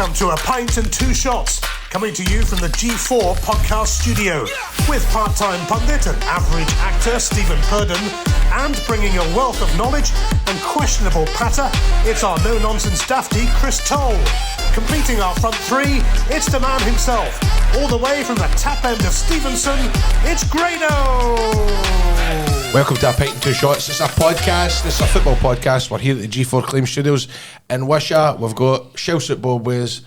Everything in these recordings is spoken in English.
Welcome to A Pint and Two Shots, coming to you from the G4 podcast studio, with part-time pundit and average actor Stephen Purden, and bringing a wealth of knowledge and questionable patter, it's our no-nonsense dafty Chris Toll. Completing our front three, it's the man himself, all the way from the tap end of Stevenson, it's Grados! Welcome to A Pint and Two Shots. It's a podcast, it's a football podcast. We're here at the G4 Claim Studios in Wishaw. We've got Chelsea boys,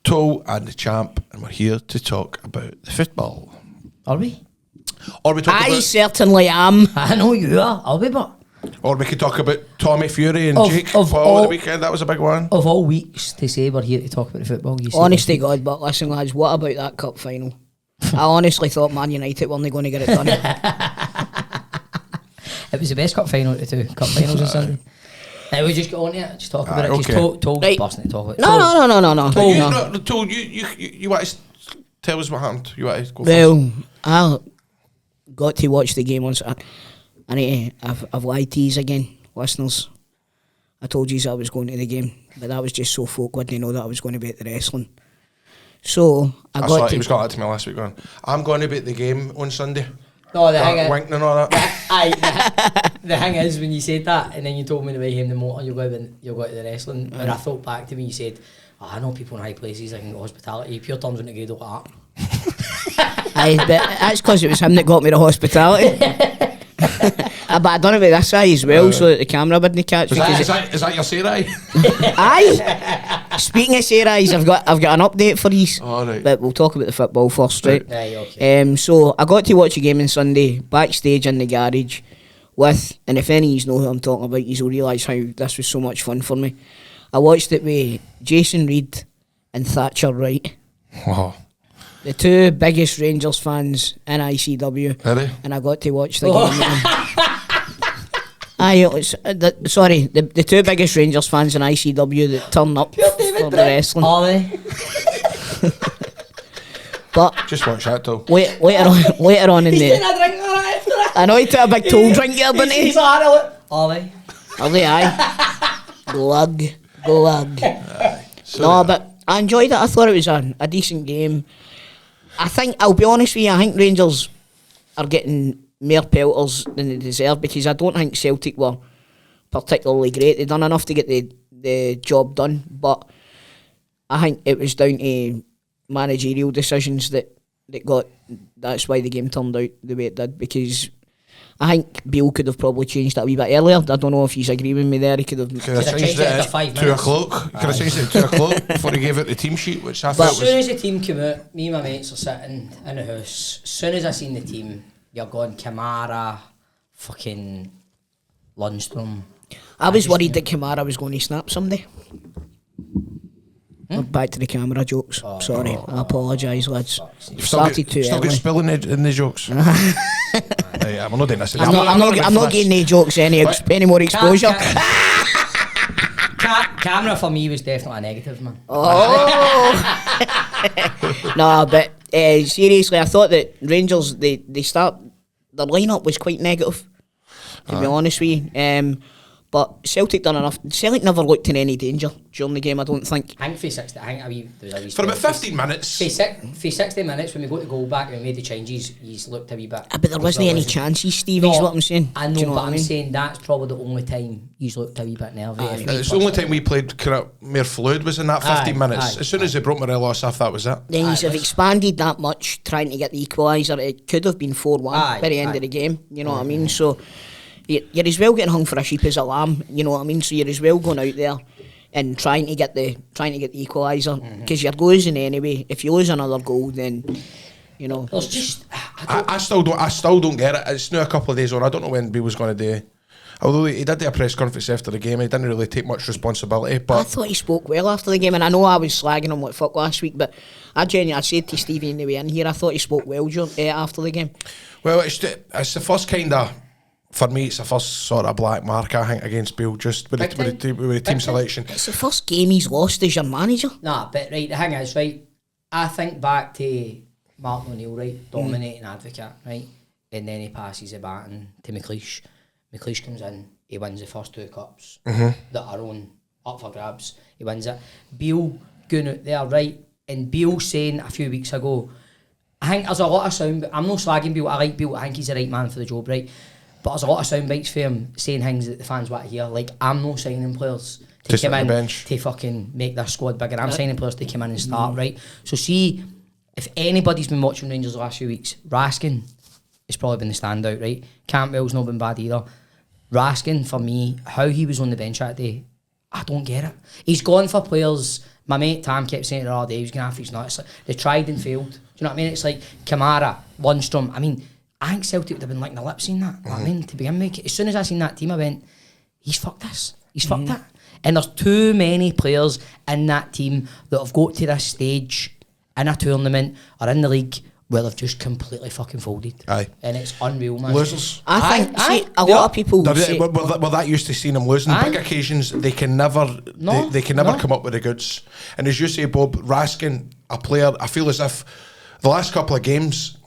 Toll and the Champ, and we're here to talk about the football. Are we? Or we talk I about, certainly am. I know you are, are we, but... or we could talk about Tommy Fury and Jake of Paul all- at the weekend. That was a big one. Of all weeks to say we're here to talk about the football, you say Honest to this week. God, but listen lads, what about that cup final? I honestly thought Man United weren't going to get it done. It was the best cup final of the two cup finals on Sunday. We just get on to it, just talk about it. Okay. Just Told Right. busting to talk about it. No. Toll, you want to tell us what happened? You want to go first? Well, I got to watch the game once. I've lied to yous again, listeners. I told yous I was going to the game, but that was just so folk wouldn't know that I was going to be at the wrestling. So I That's got right, to... he was got that to me last week going, I'm going to be at the game on Sunday. No, the thing Winking and all that. the thing is, when you said that, and then you told me the way home the motor, you're going to the wrestling, and I thought back to me, you said, I know people in high places, I can go hospitality, pure turns into Grado like that. Aye, but that's because it was him that got me the hospitality. But I done it with this eye as well, so that the camera wouldn't catch me. Is that your Sarai? Aye. Speaking of Sarah's, I've got an update for you. All right. But we'll talk about the football first, right? Aye, okay. So I got to watch a game on Sunday backstage in the garage with, and if any of you know who I'm talking about, you'll realise how this was so much fun for me. I watched it with Jason Reid and Thatcher Wright, Wow. the two biggest Rangers fans in ICW, Really? and I got to watch the game with them. Aye, it was, the two biggest Rangers fans in ICW that turn up for the wrestling. Are they? But Just watch that, Toll. later on in He's the... taking a drink on it. I know he took a big toll drink there, didn't he? He's like, are they? Are they? Aye. Glug. So, No, but I enjoyed it. I thought it was a decent game. I think, I'll be honest with you, I think Rangers are getting more pelters than they deserve, because I don't think Celtic were particularly great. They done enough to get the job done, but I think it was down to managerial decisions that's why the game turned out the way it did, because I think Beale could have probably changed that a wee bit earlier. I don't know if you agree with me there. He could have... could have changed changed it it to at 5 2 minutes. o'clock. Could have changed it at 2 o'clock before he gave it the team sheet, which I As thought soon was... as the team came out, me and my mates are sitting in the house. As soon as I seen the team, you're going Kamara, fucking Lundstrom. I was worried that Kamara was going to snap someday. Back to the camera jokes. Sorry, I apologise, lads. Started too Still early. get spilling in the jokes. We're not doing this. I'm not getting any jokes, any more exposure. Camera for me was definitely a negative, man. No, but seriously, I thought that Rangers, their lineup was quite negative, to be honest with you. But Celtic done enough. Celtic never looked in any danger during the game, I don't think. I think for 60, there was a wee For about spell. 15 minutes. For 60 minutes, when we got the goal back and we made the changes, he's looked a wee bit. But there wasn't any chances, Steve, is what I'm saying. I Do know, you know but what I I'm mean? saying that's probably the only time he's looked a wee bit nervy. It's the only time we played kind of more fluid was in that 15 minutes. As soon as they broke Morelos off, that was it. Then you have expanded that much trying to get the equaliser. It could have been 4-1 by the end of the game. You know what I mean? So you're as well getting hung for a sheep as a lamb. You know what I mean? So you're as well going out there and trying to get the equaliser, because you're losing anyway. If you lose another goal, then you know. There's just I still don't get it. It's now a couple of days on. I don't know when B was going to do. Although he did do a press conference after the game, he didn't really take much responsibility. But I thought he spoke well after the game, and I know I was slagging him like fuck last week, but I said to Stevie on the way in here, I thought he spoke well after the game. well, it's the first kind of, for me, it's the first sort of black mark I think against Beale, just with the team selection. It's the first game he's lost as your manager. Nah, but right, the thing is, right, I think back to Martin O'Neill, right, dominating advocate, right, and then he passes the baton to McLeish. McLeish comes in, he wins the first two cups that are on up for grabs. He wins it. Beale going out there, right? And Beale saying a few weeks ago, I think there's a lot of sound. I'm not slagging Beale. I like Beale. I think he's the right man for the job, right? But there's a lot of sound bites for him saying things that the fans want to hear. Like, I'm not signing players to come in to fucking make their squad bigger. I'm signing players to come in and start, right? So see, if anybody's been watching Rangers the last few weeks, Raskin has probably been the standout, right? Cantwell's not been bad either. Raskin, for me, how he was on the bench that day, I don't get it. He's gone for players. My mate Tam kept saying it all day, he was going to have his nuts. Like, they tried and failed. Do you know what I mean? It's like Kamara, Lundstrom. I mean, I think Celtic would have been licking their lips seeing that. You know what I mean? To begin with, as soon as I seen that team, I went, he's fucked this. He's fucked it. And there's too many players in that team that have got to this stage in a tournament or in the league where they've just completely fucking folded. Aye. And it's unreal, man. Losers. I think a lot of people say, we're that used to seeing them losing. Big occasions, they can never they can never come up with the goods. And as you say, Bob, Raskin, a player, I feel as if the last couple of games,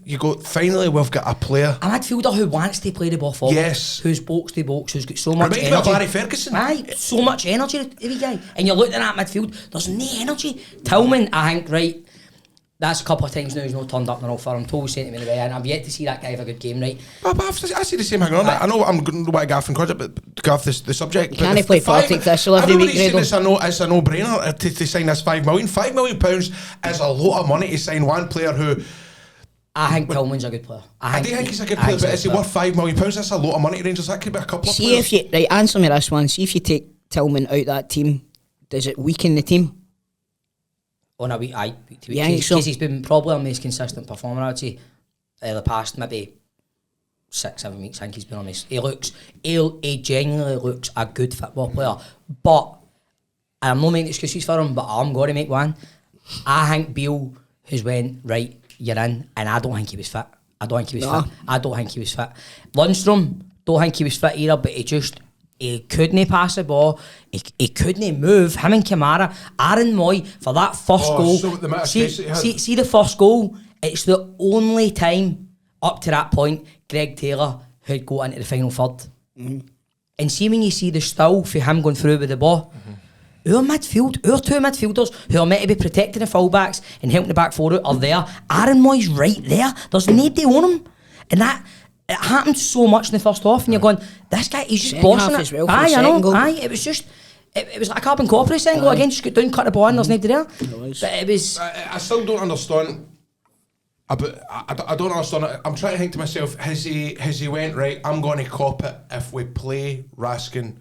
you go, finally we've got a player. A midfielder who wants to play the ball forward. Yes. Who's box to box, who's got so much energy. energy. Barry Ferguson. Aye, so much energy, every guy. And you're looking at that midfield, there's no energy. Tillman, I think, right, that's a couple of times now he's not turned up in an offer. I'm totally saying to me the way, and I've yet to see that guy have a good game, right? But I see the same thing on it. I know I'm going to want to gaff and credit, but gaff the subject. You can't play politics this every week, Grado. It's a no-brainer to sign this £5 million. £5 million is a lot of money to sign one player who... I think Tillman's a good player. I do think he's a good player, but is he worth £5 million? That's a lot of money to Rangers. That could be a couple of players. If you answer me this one. See if you take Tillman out that team, does it weaken the team? On a week to week. Yeah, because he's been probably our most consistent performer, I'd say, the past maybe 6-7 weeks. I think he's been on this. He genuinely looks a good football player. But I'm not making excuses for him, but I'm going to make one. I think Beale has went, right, you're in, and I don't think he was fit. I don't think he was fit. Lundstrom, don't think he was fit either, but he couldn't pass the ball. He couldn't move. Him and Kamara, Aaron Moy for that first goal. So see the first goal. It's the only time up to that point Greg Taylor had got into the final third. And see when you see the still for him going through with the ball. Our two midfielders who are meant to be protecting the fullbacks and helping the back four out are there. Aaron Moy's right there. There's nobody on him, and that. It happened so much in the first half, and you're going, this guy, he's just bossing it. Well, I know. It was just, it was like a carbon copy second goal again. Just got down, cut the ball, and there's nobody there. But it was. I still don't understand. I don't understand it. I'm trying to think to myself, has he went, right, I'm going to cop it if we play Raskin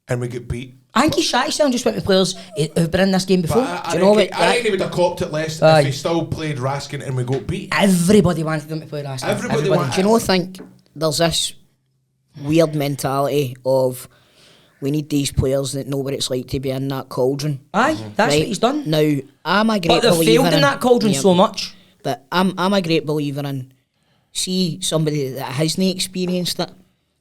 and we get beat. I think he shot himself and just went with players who've been in this game before. I think he would have copped it less if he still played Raskin and we got beat. Everybody wanted him to play Raskin. Everybody wanted. Do you not think there's this weird mentality of we need these players that know what it's like to be in that cauldron? Aye, that's what he's done. Now, I'm a great believer but they've failed in that cauldron so much. But I'm a great believer in, see somebody that hasn't experienced it,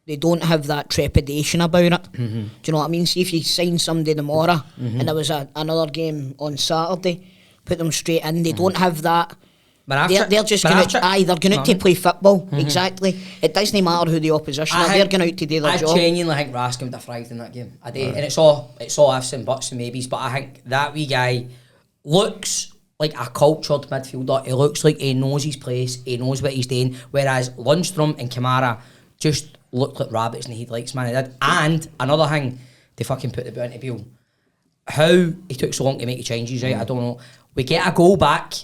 they don't have that trepidation about it. Do you know what I mean? See if you sign somebody tomorrow and there was another game on Saturday, put them straight in, they don't have that. They're just going out, they're going out to play football. Exactly. It doesn't matter who the opposition are, they're going out to do their job. I genuinely think Raskin would have thrived in that game. I do. And it's all ifs and buts and maybes, but I think that wee guy looks like a cultured midfielder. He looks like he knows his place, he knows what he's doing, whereas Lundstrom and Kamara just looked like rabbits in the headlights, man, he did. And another thing, they fucking put the boot into Beale. How he took so long to make the changes, right? I don't know. We get a goal back,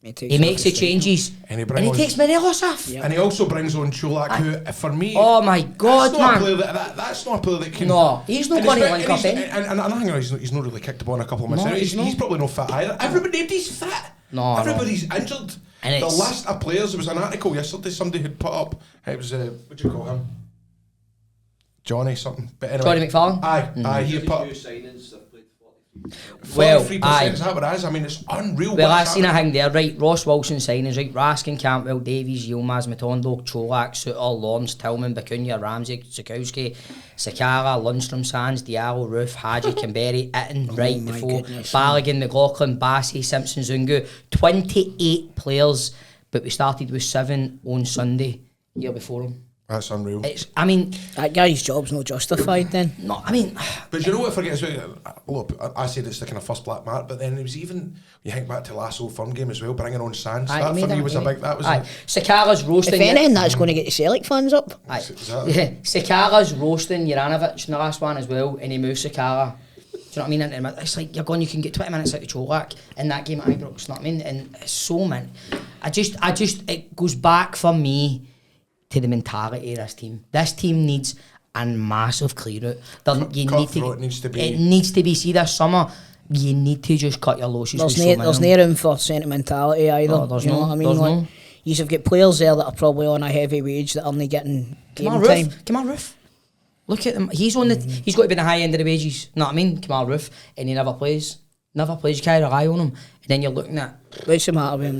he makes the changes, and he takes Morelos off. Yep. And he also brings on Chulak, who, for me... Oh my God, man. That's not a player that can... No, he's not going to link up in. And I think he's not really kicked the ball in a couple of months. He's probably not fit either. Everybody's fit. Everybody's injured. And the list of players, there was an article yesterday somebody had put up, it was, what do you call him? Johnny something. But anyway, Johnny McFarlane? Aye, he had put up... 43%, is that what it is? I mean, it's unreal. Well, I've seen a thing there, right? Ross Wilson signings, right? Raskin, Campbell, Davies, Yilmaz, Matondo, Cholak, Suter, Lawrence, Tillman, Bacuna, Ramsey, Sikowski, Sakara, Lundstrom, Sands, Diallo, Roof, Hadji, Kimberry, Itten, Wright, Defoe, Balogun, McLaughlin, Bassey, Simpson, Zungu. 28 players, but we started with 7 on Sunday, year before him. That's unreal. I mean, That guy's job's not justified then. no, I mean, But you know what I forget as well? Look, I said it's the kind of first black mark, but then it was even, you think back to last Old Firm game as well, bringing on Sands. aye, That he for made me it, was a big, that was aye. Sakara's roasting. If anything, that's going to get the Celtic fans up. Aye. Exactly. Sakara's roasting Juranovic in the last one as well, and he moves Sakara. Do you know what I mean? And it's like you're going, you can get 20 minutes out of Cholak in that game at Ibrox. You know what I mean? And it's so man. I just, it goes back for me to the mentality of this team. This team needs a massive clear out. It needs to be. It needs to be. See, this summer, you need to just cut your losses. There's no room for sentimentality either. No, there's you know no, what I mean? there's Like, no. you've got players there that are probably on a heavy wage that are only getting game time. Kamal Roof. Look at him. He's on the. He's got to be the high end of the wages. Know what I mean? Kamal Roof, and he never plays. Never plays. You can't rely on him. And then you're looking at. What's the matter with him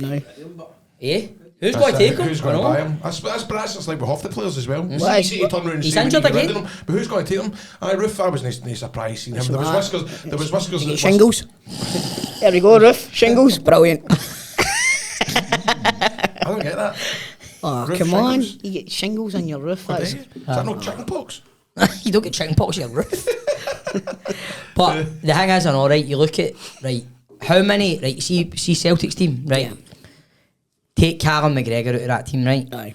now? Eh? Who's going to take him? Who's going to buy him? That's it's like with half the players as well. It's Well, easy to turn around and he's say when you injured get rid of again. them, but who's going to take them? Roof, I was no surprised seeing him. There was whiskers. There was whiskers. You get shingles. There we go, Roof. Shingles. Brilliant. I don't get that. Oh, Roof come on. shingles? You get shingles on your roof. Do That's, you? Is that no chicken pox? You don't get chicken pox on your roof. But the thing is, I know, right? You look at how many see Celtic's team, right? Yeah. Take Callum McGregor out of that team, right? aye.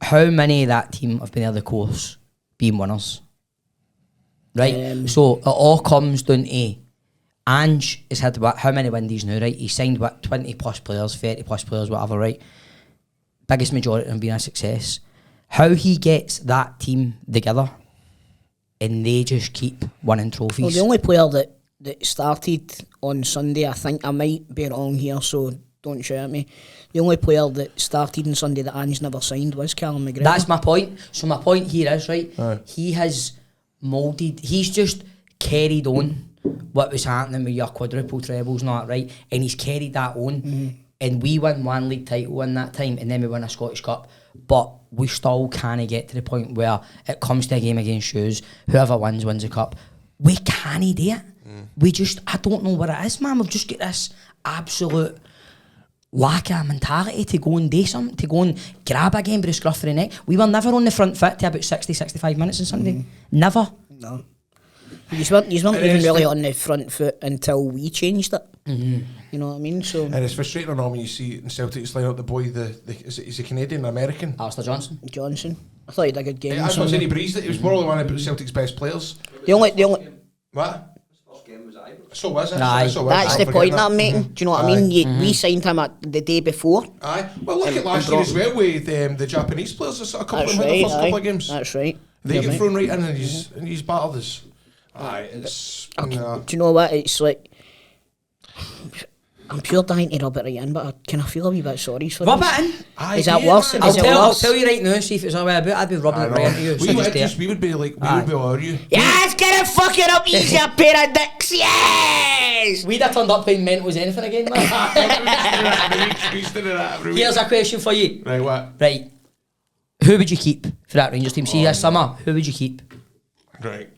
How many of that team have been there the course being winners? Right? So it all comes down to Ange has had how many windies now, right? He signed 20 plus players, 30 plus players, whatever, right? Biggest majority of them being a success. How he gets that team together and they just keep winning trophies. Well, the only player that started on Sunday, I think I might be wrong here, so don't shout at me. The only player that started on Sunday that Ange never signed was Callum McGregor. That's my point. So my point here is, right, Aye. he has moulded, he's just carried on what was happening with your quadruple trebles and all that, right? And he's carried that on. And we won one league title in that time, and then we won a Scottish Cup. But we still can't get to the point where it comes to a game against Shoes, whoever wins a cup. We can't do it. We just, I don't know what it is, man. We've just got this absolute lack of mentality to go and do something, to go and grab a game by the scruff of the neck. We were never on the front foot to about 60-65 minutes on Sunday. Never. No. You weren't even really on the front foot until we changed it. You know what I mean? So And it's frustrating and all when you see in Celtic's line up the boy, he's a Canadian American. Alistair Johnson. Johnson, I thought he had a good game. Yeah, I was Sunday. saying he breezed it. He was probably one of Celtic's best players. The only What? So was it? Aye. So was that's it. the I'll point forget that I'm making. Do you know what I mean? Aye. We signed him the day before. Aye. Well, look at last year as well with the Japanese players. A couple of That's them in the right. first couple of games. That's right. They You're get right. thrown right in and he's battered us. Aye, it's... nah. Do you know what? It's like I'm pure dying to rub it right in, but I kind of feel a wee bit sorry for Rub us. it in. Aye, Is that yeah, worse? man. Is it I'll worse? tell you right now, see if it's all right about, I'd be rubbing I it right into you. know. So just there. We would be like, we would be all over you. Yes, get it fucking up, you pair of dicks. Yes. We'd have turned up playing mental as anything again, man. Here's a question for you. Right, what? Right. Who would you keep for that Rangers team? See, this summer, who would you keep? Right.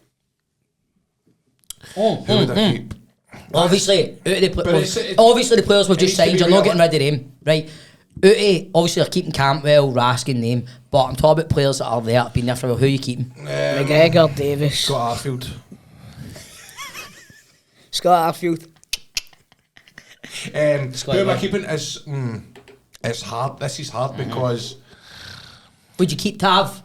Who Who would I keep? Obviously, out of the But it's- obviously the players we've it just needs to signed, be you're not real. getting rid of them, right? Out of, obviously they're keeping Campbell, Raskin, them, but I'm talking about players that are there, been there for a while. Who are you keeping? McGregor, Davis, Scott Arfield. Scott Arfield. Who am I keeping? It's hard. This is hard because Would you keep Tav?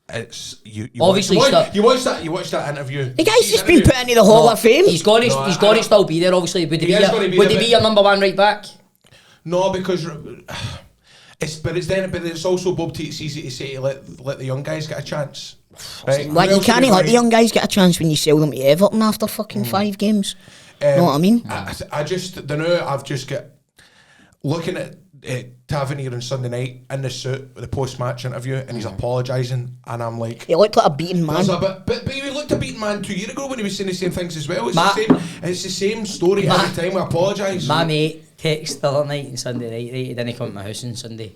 it's you. Obviously you watch that interview. The guy's just been put into the Hall of Fame. He's going to still be there, obviously. Would he be your number one right back? No, because it's also Bob T. It's easy to say to let the young guys get a chance. Right? Like, Who you else can't would let be the young guys get a chance when you sell them to Everton after fucking 5 games. Know what I mean? I just don't know. I've just got looking at Tavernier on Sunday night in the suit with the post-match interview, and he's apologising, and I'm like, He looked like a beaten man. there's a bit, but he looked a beaten man 2 years ago when he was saying the same things as well. It's the same story every time. We apologise. My mate texted the other night on Sunday night, right? He didn't come to my house on Sunday,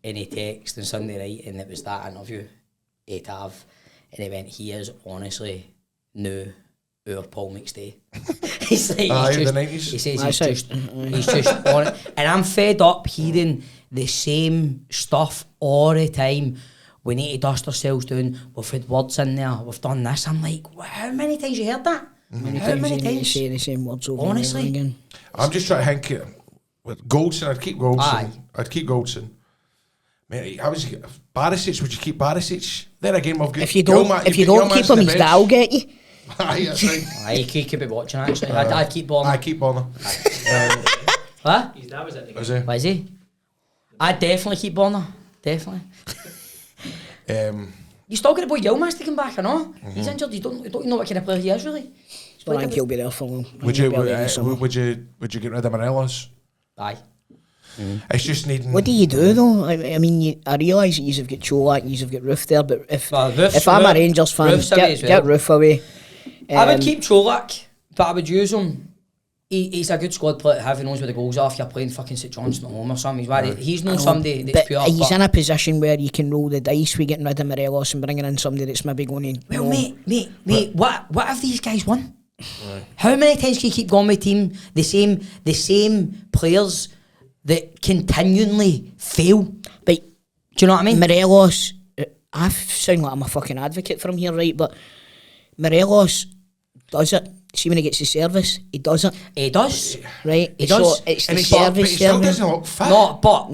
and he texted on Sunday night, and it was that interview, Tav, and he went, he is honestly no our Paul McStay. He's like, the 90s. He says That's he's just on it. And I'm fed up hearing the same stuff all the time. We need to dust ourselves down. We've had words in there. We've done this. I'm like, how many times you heard that? How many times? You say the same words over Honestly. and over again. I'm just trying to think with Goldson. I'd keep Goldson. Aye. I'd keep Goldson. Mate, how was he? Barisic? Would you keep Barisic? Then again, we've got If you don't keep him, his dad will get you. Aye, that's right. Aye, he could be watching actually. I'd keep Borna. I keep Borna. What? His dad was at the game. Was he? What is he? I'd definitely keep Borna. Definitely. You still got the boy Yilmaz to come back, I know. He's injured. You don't know what kind of player he is really. I think he'll be there for long. Would you get rid of Morelos? Aye. It's just needing. What do you do though? I mean, I realise that you've got Cholak and you've got Roof there, but if I'm a Rangers fan, get Roof away. I would keep Cholak, but I would use him. He's a good squad player to have. He knows where the goals are. If you're playing fucking St Johnstone at home or something, he's not somebody that's but pure. He's in a position where you can roll the dice with getting rid of Morelos and bringing in somebody that's maybe going to. Well, mate, what have these guys won? How many times can you keep going with team the same players that continually fail? But do you know what I mean? Morelos, I sound like I'm a fucking advocate for him here, right? But Morelos does it. See, when he gets the service, he does it. He does. Right? He does. So it's And the he still service. doesn't look fit.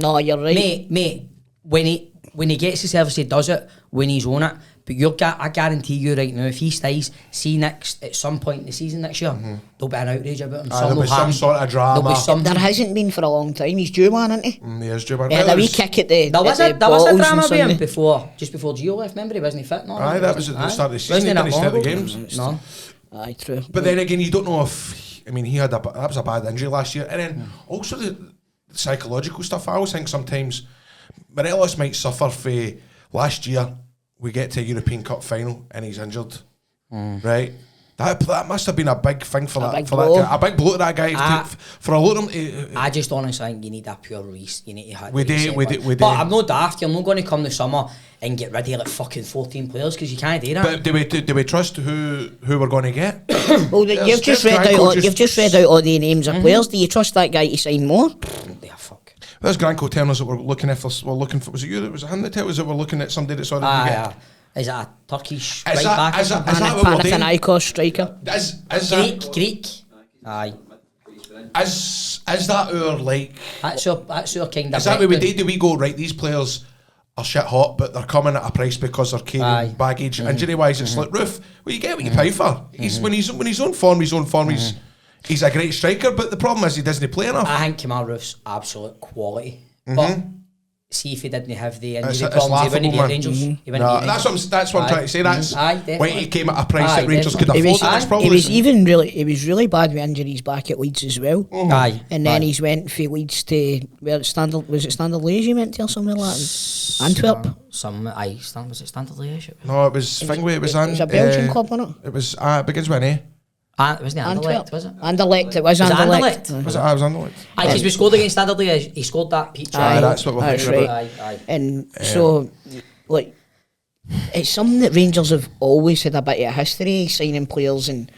No, you're right. Mate, when he gets the service, he does it when he's on it. But I guarantee you right now, if he stays, at some point in the season next year, there'll be an outrage about him. There'll be some sort of drama. There hasn't been for a long time. He's due one, isn't he? He is due one. Yeah, the wee kick at the. There was at a the drama bottles with him on before Gio left. Remember, he wasn't fit. No, Aye, that was at the start of the season. Wasn't He that didn't start the long games. ago? No. Aye, true. But then again, you don't know if. I mean, that was a bad injury last year, and then also the psychological stuff. I always think sometimes Morelos might suffer for last year. We get to a European Cup final and he's injured, right? That must have been a big thing for that guy. A big blow to that guy. For a lot of them, I just honestly think you need a pure release. You need to have. We do. But I'm not daft. You're not going to come the summer and get rid of like fucking 14 players because you can't do that. But do we trust who we're going to get? Well, you've just read out all the names of players. Do you trust that guy to sign more? Yeah, fuck. There's Granco telling us that we're looking for. Was it you? Was it him that told us that we're looking at somebody that's already get? Is it a Turkish Is right that- back? is that- or something? what we're doing? Panathinaikos striker. Greek. Aye. Is that our like? That's your kind of. Is that what we do? Do we go right? These players are shit hot, but they're coming at a price because they're carrying baggage. Injury wise, it's like Roof. Well, you get what you pay for. When he's on form, he's a great striker. But the problem is he doesn't play enough. I think Kemal Roof's absolute quality, but see if he didn't have the injury It's problems, he wouldn't laughable, be at man. Rangers. He wouldn't No, be that's what I'm trying to say. That's definitely. when he came at a price that Rangers could definitely. afford. That's probably He was really bad with injuries back at Leeds as well. Aye. And then he's went from Leeds to Standard Liège he went to or something like that? Antwerp? Was it Standard Liège? No, it was Fingway. It was a Belgian club, wasn't it? It was begins with an A. Wasn't it Anderlecht, was it? Anderlecht, it was Anderlecht? Anderlecht. Was it? I was Anderlecht. Aye, because we scored against Standard Liège. He scored that peach. Aye, that's what we're That's thinking right. about. Aye. And so, like, it's something that Rangers have always had a bit of a history, signing players and,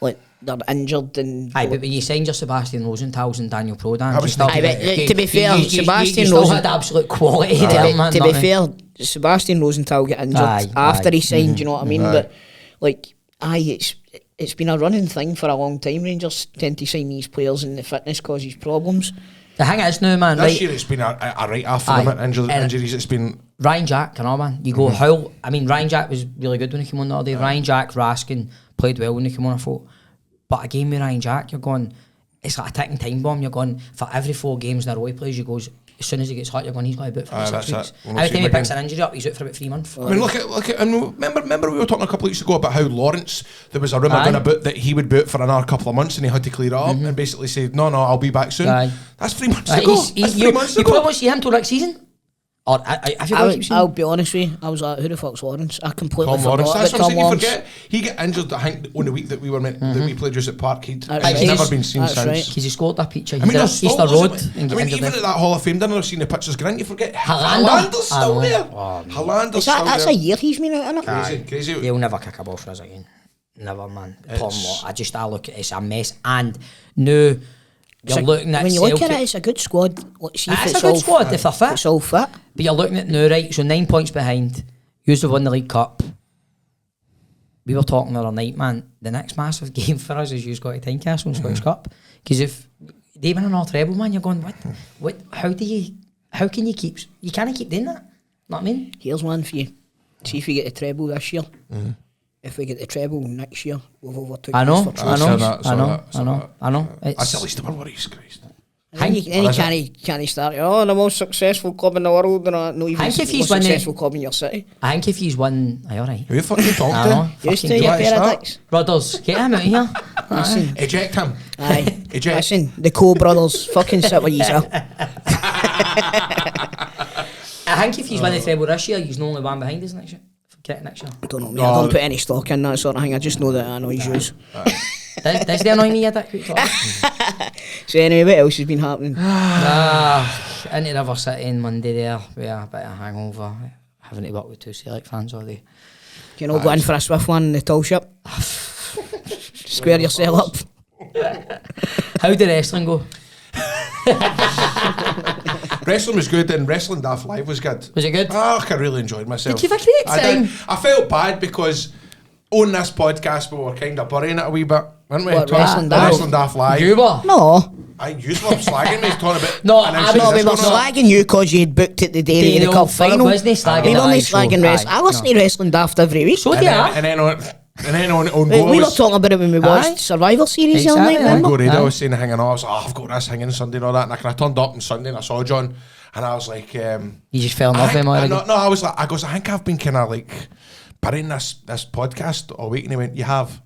like, they're injured and... Aye, but when you signed your Sebastian Rosenthal's and Daniel Prodan... I was to be fair, Sebastian you still had absolute quality there, man. To be fair, Sebastian Rosenthal got injured after he signed, you know what I mean? But, like, it's been a running thing for a long time. Rangers tend to sign these players and the fitness causes problems. The thing is now, man, This year it's been a right after the injuries. It's been Ryan Jack, you know, man. You go how? I mean, Ryan Jack was really good when he came on the other day. Ryan Jack, Raskin played well when he came on. I thought, but a game with Ryan Jack, you're going. It's like a ticking time bomb. You're going for every 4 games in a row he plays. You goes as soon as he gets hurt, you're going. He's going to be out for about 6 weeks. Every time he picks an injury up, he's out for about 3 months. I mean, look at, and remember we were talking a couple of weeks ago about how Lawrence, there was a rumour going about that he would be out for another couple of months and he had to clear it up and basically said, no, I'll be back soon. That's 3 months ago. That's 3 months ago. You probably won't see him till next season. Or I'll be honest with you, I was like, who the fuck's Lawrence? I completely Tom forgot Lawrence. That's about what I'm Tom saying. You Lawrence. forget he got injured. I think on the week that we were that we played just at Parkhead. That's He's right. never been seen That's since. right. Because he scored that picture. I mean, there's still Easter loads Road. of- I mean, even at that Hall of Fame dinner, I've seen the pictures. Grant, you forget Haaland. Haalander's still there. Haalander's still there. That's a year he's been out, isn't it? Crazy. He'll never kick a ball for us again. Never, man. I look at it, it's a mess. And now you're looking at when you Celtic. look at it, it's a good squad. Let's see if It's it's a good all squad if they're fit. It's all fit. But you're looking at now, right? So 9 points behind. Used to win the League Cup. We were talking the other night, man. The next massive game for us is you've got to Tynecastle and Scottish Cup. Because if they win another treble, man, you're going, what? How can you keep? You can't keep doing that. Know what I mean? Here's one for you. See if we get the treble this year. If we get the treble next year, we've overtook. I know. us for I trophies. know. That's at least the worries, Christ. And you can't start. Oh, the most successful club in the world, and no even Hank, if the he's most winning- successful club in your city. I think if he's won, aye, alright. Who the fuck you talking I know. to? Used to Fucking you get pair of start. dicks. Brothers, get him out of here. Listen, Eject him. aye. Eject. Listen, the Cole brothers, fucking sit with you, sir. I think if he's won the treble this year, he's no only one behind us next year. Forget next year. I don't know, mate. I don't put any stock in that sort of thing. I just know that I know he's yours. Does they annoy me yet? So anyway, what else has been happening? Into River City on Monday there, with a bit of hangover, having to work with 2 Celtic fans all day. You know, go in for a swift one in the tall ship. Square yourself up. How did wrestling go? Wrestling was good and Wrestling Daft Live was good. Was it good? Oh, I really enjoyed myself. Did you have a great I time? did. I felt bad because on this podcast we were kind of burying it a wee bit, weren't we? What, Talking- Wrestling Daft? Wrestling Daft Live. You were? No. I used were slagging me, talking about. No, and then I she was- says No, we this were one, slagging you because you'd booked it the day of the cup final. Wasn't slagging We the were only live show. slagging wrestling. Aye, I listen no. to Wrestling Daft every week. So And do then, I. and then on We were goes. talking about it when we watched Aye. Survivor Series the other night, Exactly, On remember? Go Radio Aye. was saying hanging on. I was like, I've got this hanging Sunday and all that. And I turned up on Sunday and I saw John and I was like, You just fell in love I with him think, already. no, I was like, I think I've been kind of like burying this podcast all week. And he went, you have.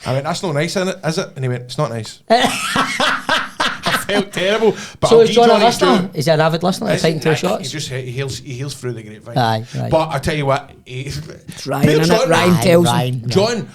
I went, that's not nice, is it? And he went, it's not nice. I felt terrible. But So I'll is give John a John his listener? due. Is he an avid listener? He's taking 2 He shots? just he heals through the grapevine. Aye, right. But I tell you what, Ryan, innit? Ryan tells him. John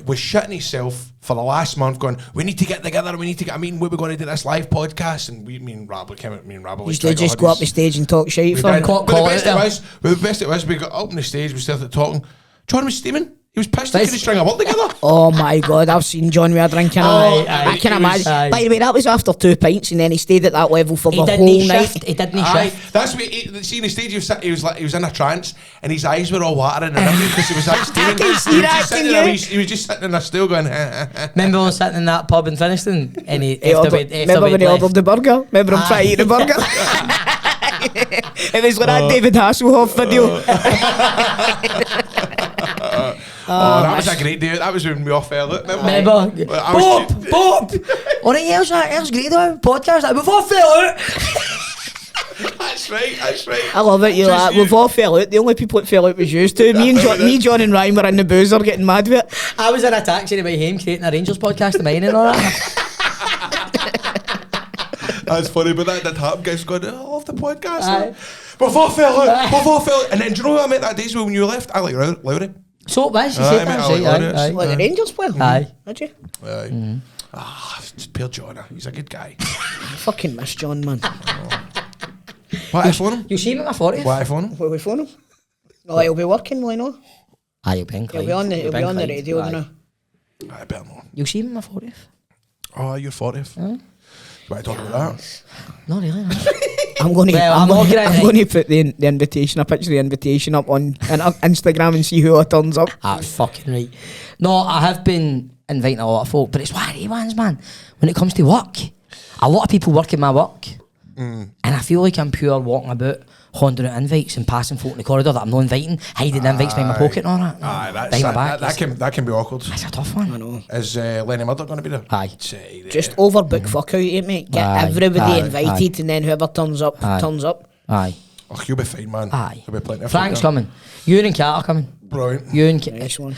was shitting himself for the last month, going, we need to get together. We need to get. I mean, we were going to do this live podcast, and me and Rabble came out. Me and Rabble Used to just go up the stage and talk shit for him. Call But it the best it was, we got up on the stage, we started talking. John was steaming. He was pissed he couldn't string a word together. Oh my God, I've seen John with a drink in him. Aye, I can he imagine. was- By the way, that was after 2 pints and then he stayed at that level for the whole night. He didn't Aye, shift. that's what see on the stage. He was in a trance, and his eyes were all watering and everything because he was like steaming. can see He was that, just sitting can there, you? he was just sitting in a stool going. Remember when sitting in that pub in Finiston? And he, Remember when he ordered the burger? Remember him trying to eat the burger? It was like that David Hasselhoff video. That was a great day. That was when we all fell out. Remember? I was Bob! Alright, here's great though, podcast. Like, we've all fell out. That's right. I love it. You're Just like, you. we've all fell out. The only people that fell out was you two. Me, John and Ryan were in the boozer getting mad with it. I was in a taxi to my home creating a Rangers podcast of mine and all that. That's funny, but that did happen. Guys going, I love the podcast. Aye. We've all fell out. And then do you know what I meant that days when you left? I like Lowry. So it was, you Aye, said mate, that. I Right, like aye, Grados. aye. What, the Rangers player? Aye. Did you? Poor John. He's a good guy. I fucking miss John, man. What, I phone him? You see him at my 40th? What, I phone him? Will we phone him? Oh, he'll be working, will he not? Aye, you'll be in He'll be on the radio, aye. won't he? I better not. You'll see him at my 40th? Oh, you're 40th. Why talk about that? Not really, no. I'm going to. Well, I'm not gonna- I'm going to put the invitation. I picture the invitation up on Instagram and see who all turns up. That's fucking right. No, I have been inviting a lot of folk, but it's one of the ones, man. When it comes to work, a lot of people work in my work, and I feel like I'm pure walking about, handing out invites and passing folk in the corridor that I'm not inviting, hiding invites behind my pocket and all that. Aye, Behind my back. that can be awkward. That's a tough one. I know. Is Lenny Murdoch going to be there? Aye. Just overbook fuck out, mate. Get Aye, everybody aye, invited, and then whoever turns up, Aye. turns up. Aye. Oh, you'll be fine, man. Aye. There'll be plenty of Frank's folk coming. You and Kat are coming. there. Brilliant. You and Nice one.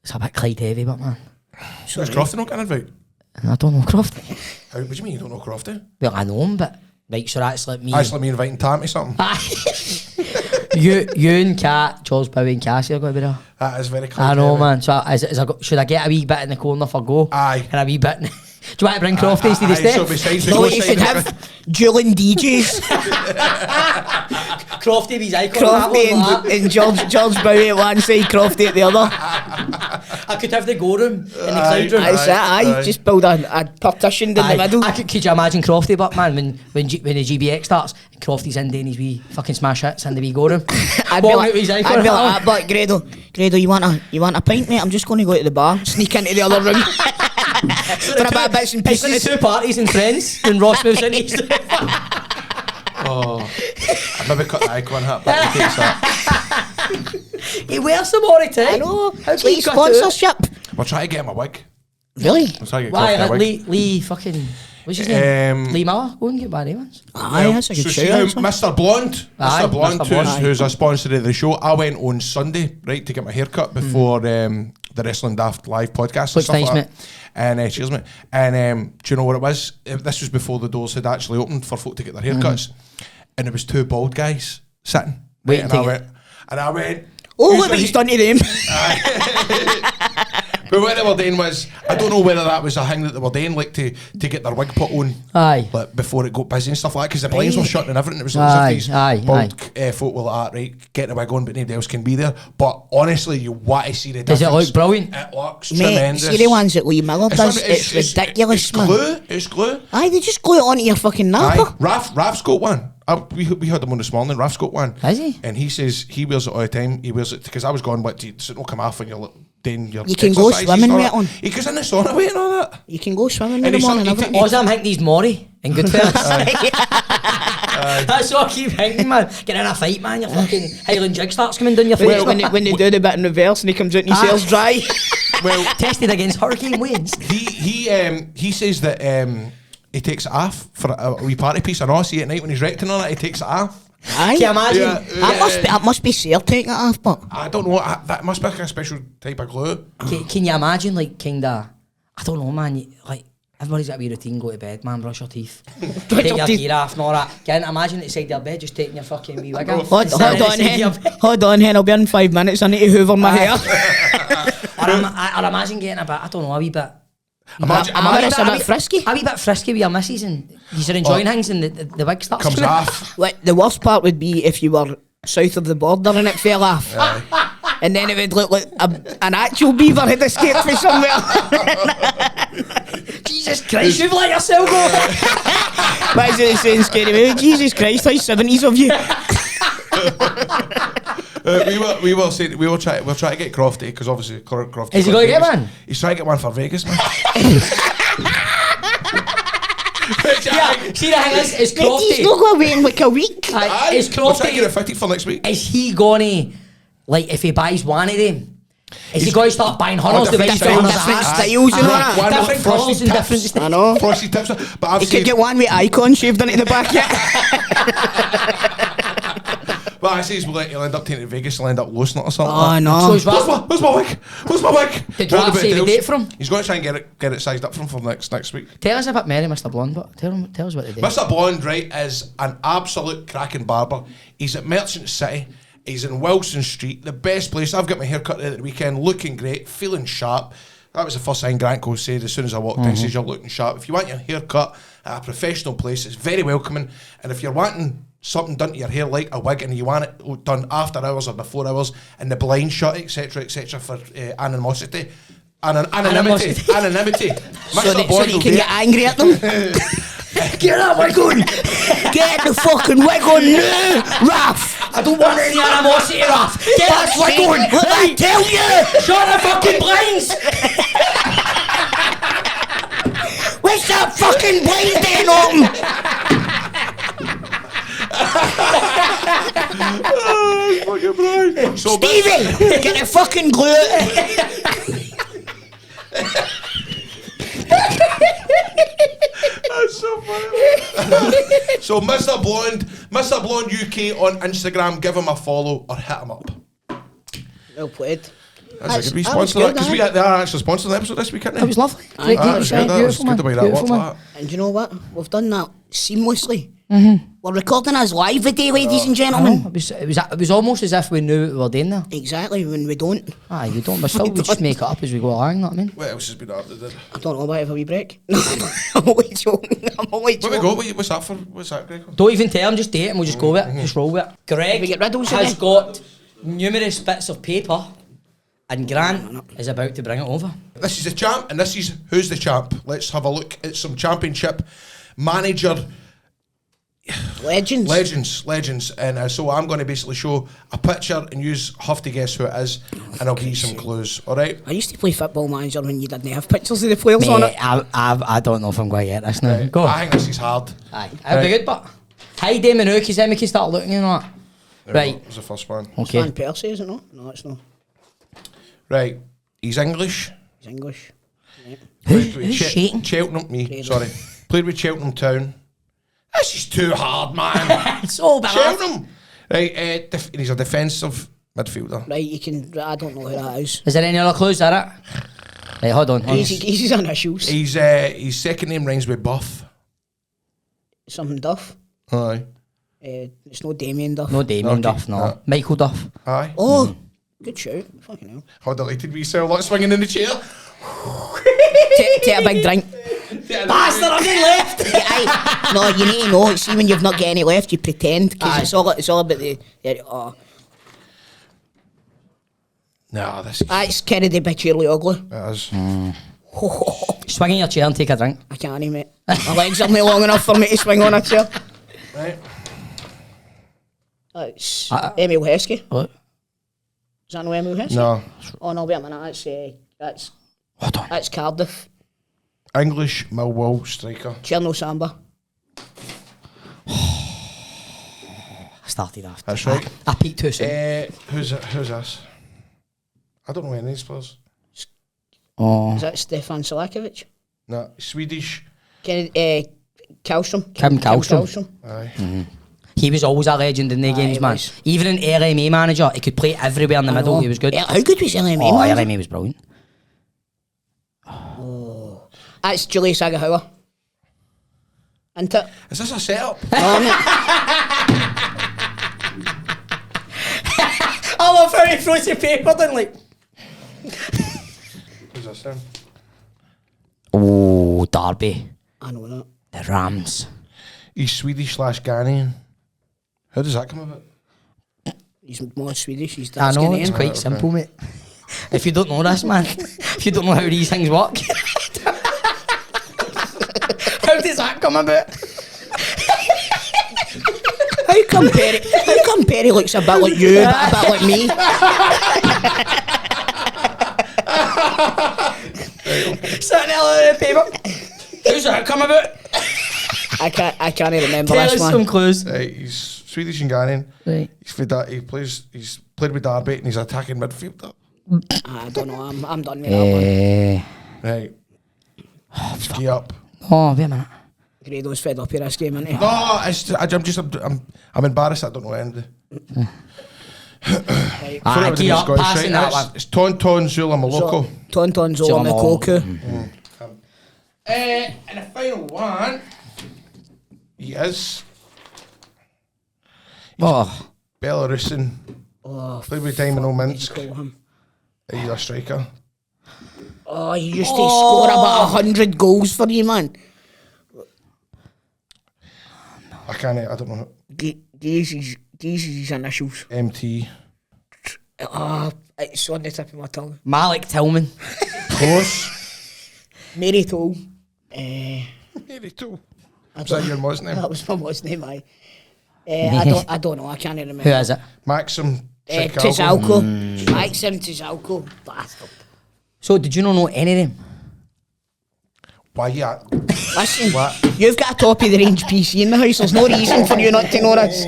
It's a bit Clyde heavy, but man. Does Crofty not get an invite? I don't know Croft. What do you mean you don't know Crofty? Well, I know him, but right, so that's like me. That's like me inviting Tam to something. you and Kat, Charles Bowie and Cassie are going to be there. That is very clear. I know, man. So should I get a wee bit in the corner for go? Aye. And a wee bit Do you want to bring Crofties to the So step? besides the No, ghost you side should of have dueling DJs. Crofty with his icon. Crofty and George Bowie at one side, Crofty at the other. I could have the go room and the cloud room. That's it, aye. Just build a partition in the middle. Could you imagine Crofty, but man, when the GBX starts, and Crofty's in doing his wee fucking smash hits in the wee go room. I'd be like that, but Grado, you want a pint, mate? I'm just going to go to the bar, sneak into the other room. For a bit of bits and It's the pieces. two parties and friends when Ross moves in. I maybe cut the icon hat, but he takes that. He wears some all the time. I know. How It's can like you cut it? sponsorship. We're trying to get him a wig. Really? We're trying to get Why? Crofty a Like wig. Lee fucking. What's his name? Um, Lee Miller. Go and get Barry Evans. Aye, that's a good so show. see how actually. Mr. Blonde, Aye, Mr. Blonde, Mr. Blonde. who's a sponsor of the show. I went on Sunday, right, to get my haircut before the Wrestling Daft live podcast. Looks nice, mate. And cheers, mate. And do you know what it was? This was before the doors had actually opened for folk to get their haircuts, and it was two bald guys sitting. Waiting and to I get- went, and I went. Oh, "Who's look what the he's done to them. But what they were doing was, I don't know whether that was a thing that they were doing, like to get their wig put on, Aye. like before it got busy and stuff like that, because the blinds were shut and everything. It was Aye, as if these aye, bald folk were like that, right, getting a wig on, but nobody else can be there. But honestly, you want to see the Does difference. it look brilliant? It looks Mate, tremendous. see the ones that Lee Miller does? It's ridiculous, it's man. glue. It's glue. Aye, they just glue it onto your fucking Aye, napper. Raf's got one. We had him on this morning. Raf's got one. Has he? And he says he wears it all the time. He wears it because I was going, but does it not come off when you're doing your You can go exercises swimming and all with that? it on. He goes in the sauna with it and all that. You can go swimming in And the he's morning. some- he everything. Also, I'm thinking he's Maury in Goodfellas. That's what I keep thinking, man. Get in a fight, man. Your fucking Highland jig starts coming down your face. Well, when they do the bit in reverse and he comes out and he sails dry. Well, tested against hurricane winds. he says that he takes it off for a wee party piece. And I see at night when he's recting on it, he takes it off. Aye. Can you imagine? Yeah. That must be Sayre taking it off, but I don't know. That must be like a special type of glue. Can you imagine, like, kinda? I don't know, man. Like, everybody's got a wee routine. Go to bed, man. Brush your teeth. Take your teeth. gear off and all that. Can you imagine outside your bed, just taking your fucking wee wig off? hold Standing on, outside your hen. bed. Hold on, hen. I'll be in 5 minutes. I need to hoover my hair. Or imagine getting a bit, I don't know, a wee bit. Imagine It's a bit frisky. A wee bit frisky with your missus and you're enjoying things and the wig starts comes coming. off. Like, the worst part would be if you were south of the border and it fell off. And then it would look like an actual beaver had escaped from somewhere. Jesus Christ, you've let yourself go. What is it saying, Scary Movie? Jesus Christ, how's 70s of you? We'll try to get Crofty because obviously Crofty. Is he going to get one? He's trying to get one for Vegas, man. Yeah, see the thing is, He's Crofty. not going away in like a week. Aye, is We'll try to get it Crofty, fitted for next week. is he gonna, like, if he buys one of them, is he He's- going to start buying hunters Oh, the way he's different doing styles. his ass? Styles and all that. One Different with frosty colours and tips. different styles. I know. Frosty tips. But I've You seen. could get one with icon shaved into the back, yeah. Well, I say he'll end up taking it to Vegas. He'll end up losing it or something. Oh, like that. no. So he's Where's my wig? Where's my wig? Did What Ralph about say the else? date for him? He's going to try and get it sized up for him for next week. Tell us a bit more, Mr. Blonde, but tell us what to do. Mr. Blonde, right, is an absolute cracking barber. He's at Merchant City. He's in Wilson Street, the best place. I've got my hair cut there at the weekend, looking great, feeling sharp. That was the first thing Grant Cole said as soon as I walked in. He says, you're looking sharp. If you want your hair cut at a professional place, it's very welcoming. And if you're wanting something done to your hair like a wig and you want it done after hours or before hours and the blind shut, etc., for anonymity. Anonymity. So you can get angry at them. Get that wig on! Get the fucking wig on now, Raph. I don't want any animosity, Ralph! Get that wig on! What I tell you? Shut the fucking blinds! Where's that fucking blind then on? So Stevie, get the fucking glue. That's so funny. So Mr. Blonde UK on Instagram, give him a follow or hit him up. Well played. That's a good that was sponsor good, because aye. they are actually sponsoring the episode this week, aren't they? It was lovely. Aye, Great, That was good. That was beautiful, good man. the way that Beautiful, worked. man. That. And you know what? We've done that seamlessly. We're recording us live today, ladies and gentlemen. It was almost as if we knew what we were doing there. Exactly, when we don't. Aye, we don't. We just make it up as we go along, you know what I mean? What else has been added there? I don't know, might have a wee break. I'm only joking. Where we go? What's that for? What's that, Greg? Don't even tell him, just do it and we'll just go with it. Just roll with it. Greg We get Grados has again? got numerous bits of paper and Grant is about to bring it over. This is the champ, and this is who's the champ. Let's have a look at some championship manager legends. And so I'm going to basically show a picture, and you have to guess who it is, and I'll give you some clues. All right? I used to play Football Manager when you didn't have pictures of the players on it. I don't know if I'm going to get this now. Go. I think this is hard. Aye, it'll be good, but hi, Damon Hook, then we can start looking at that. Right. There's the first one. Okay. Van Persie, is it not? No, it's not. Right. He's English. He's English. Played with Who's shaking? Cheltenham. Played with Cheltenham Town. This is too hard, man. It's all bad. Cheltenham. Right. He's a defensive midfielder. Right, you can. I don't know who that is. Is there any other clues, is that it? Right, hold on. Easy initials. His second name rhymes with Buff. Something Duff. Aye. It's no Damien Duff. No Damien Okay. Duff, no. Michael Duff. Aye. Oh, good shout. Fucking hell. How delighted we sound like swinging in the chair. Take a big drink. Bastard, I'm getting left! Aye. No, you need to know. See, when you've not got any left, you pretend. Because it's all about the. Nah, this is... It's carried a bit cheerily ugly. It is. Swing in your chair and take a drink. I can't, mate. My legs are not long enough for me to swing on a chair. Right. It's Emil Heskey. What? Is that no Emil Heskey? No. Oh, no, wait a minute. Hold on. That's Cardiff. English Millwall striker. Cherno Samba. I started after. That's right. I peaked too soon. Who's this? I don't know any of these players. Oh. Is that Stefan Selakovic? No, Swedish. Kallstrom. Kim Kallstrom. Aye. Mm-hmm. He was always a legend in the games, he man. was. Even in LMA manager, he could play everywhere in the middle. He was good. How good was LMA, Oh, man? LMA was brilliant. That's Julius Agahawa. Isn't it? Is this a setup? No, mate. I love how he throws the paper then, like. Who's this then? Oh, Derby. I know that. The Rams. He's Swedish/Ghanaian. How does that come about? He's more Swedish. He's I know, Ghanaian. it's quite simple, mate. If you don't know this, man, if you don't know how these things work, how does that come about? How come Perry looks a bit like you, but a bit like me? Sitting there on the paper. How's that come about? I can't remember Tell this us one. some clues. Right, he's Swedish and Ghanaian. Right. He's played with Derby and he's attacking midfielder. I don't know. I'm done with that one. Right. Ski up. Oh, wait a minute. Grado's fed up with this game, isn't he? No, I'm embarrassed. I don't know anything. Ah, keep up, passing that one. It's Tonton Zula Maloko. Tonton Zola Mokoku. And the final one, he is Belarusian. Oh, Played with Dynamo Minsk. call him. He's a striker. Oh, he used to score about 100 goals for you, man. I don't know. These is his initials. MT. It's on the tip of my tongue. Malik Tillman. Close. Mary Toll. Maybe two. Is that your mother's name? That was my mother's name, aye. I don't know, I can't remember. Who is it? Maxim Tizalco. Maxim Tizalco. Bastard. So, did you not know any of them? Why, yeah. Listen, What? you've got a top of the range PC in the house. There's no reason for you not to know this.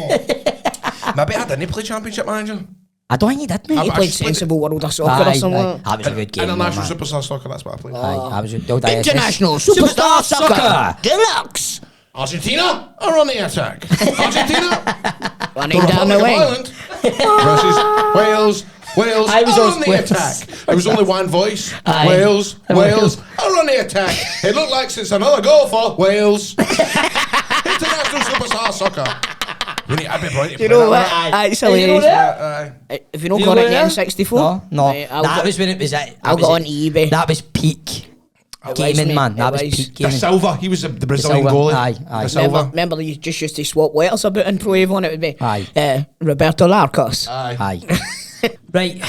Maybe I didn't play Championship Manager. I don't think he did, mate. He I played just played Sensible World of Soccer or something. That was a good game. International man. Superstar Soccer, that's what I played. Aye, that was a good ISS. International Superstar Soccer Deluxe. Argentina are on the attack. Argentina Running down the wing. Ireland versus Wales. Wales I was are on on the Wales. attack. There was only one voice. Aye. Wales are on the attack. It looked like it's another goal for Wales. International superstar soccer. We need Abby Bright to You play know that, what? right? Actually, You know that? have you not You got know it in that? N64? No. Right, That was when it was it. I'll go on eBay. That was peak gaming, mate, man. That it was was. peak Da gaming. Silva, he was the Brazilian Silva, goalie. aye. Da Silva. Remember you just used to swap letters about in Pro Avon, it would be Aye. Roberto Larcos. Aye. Right,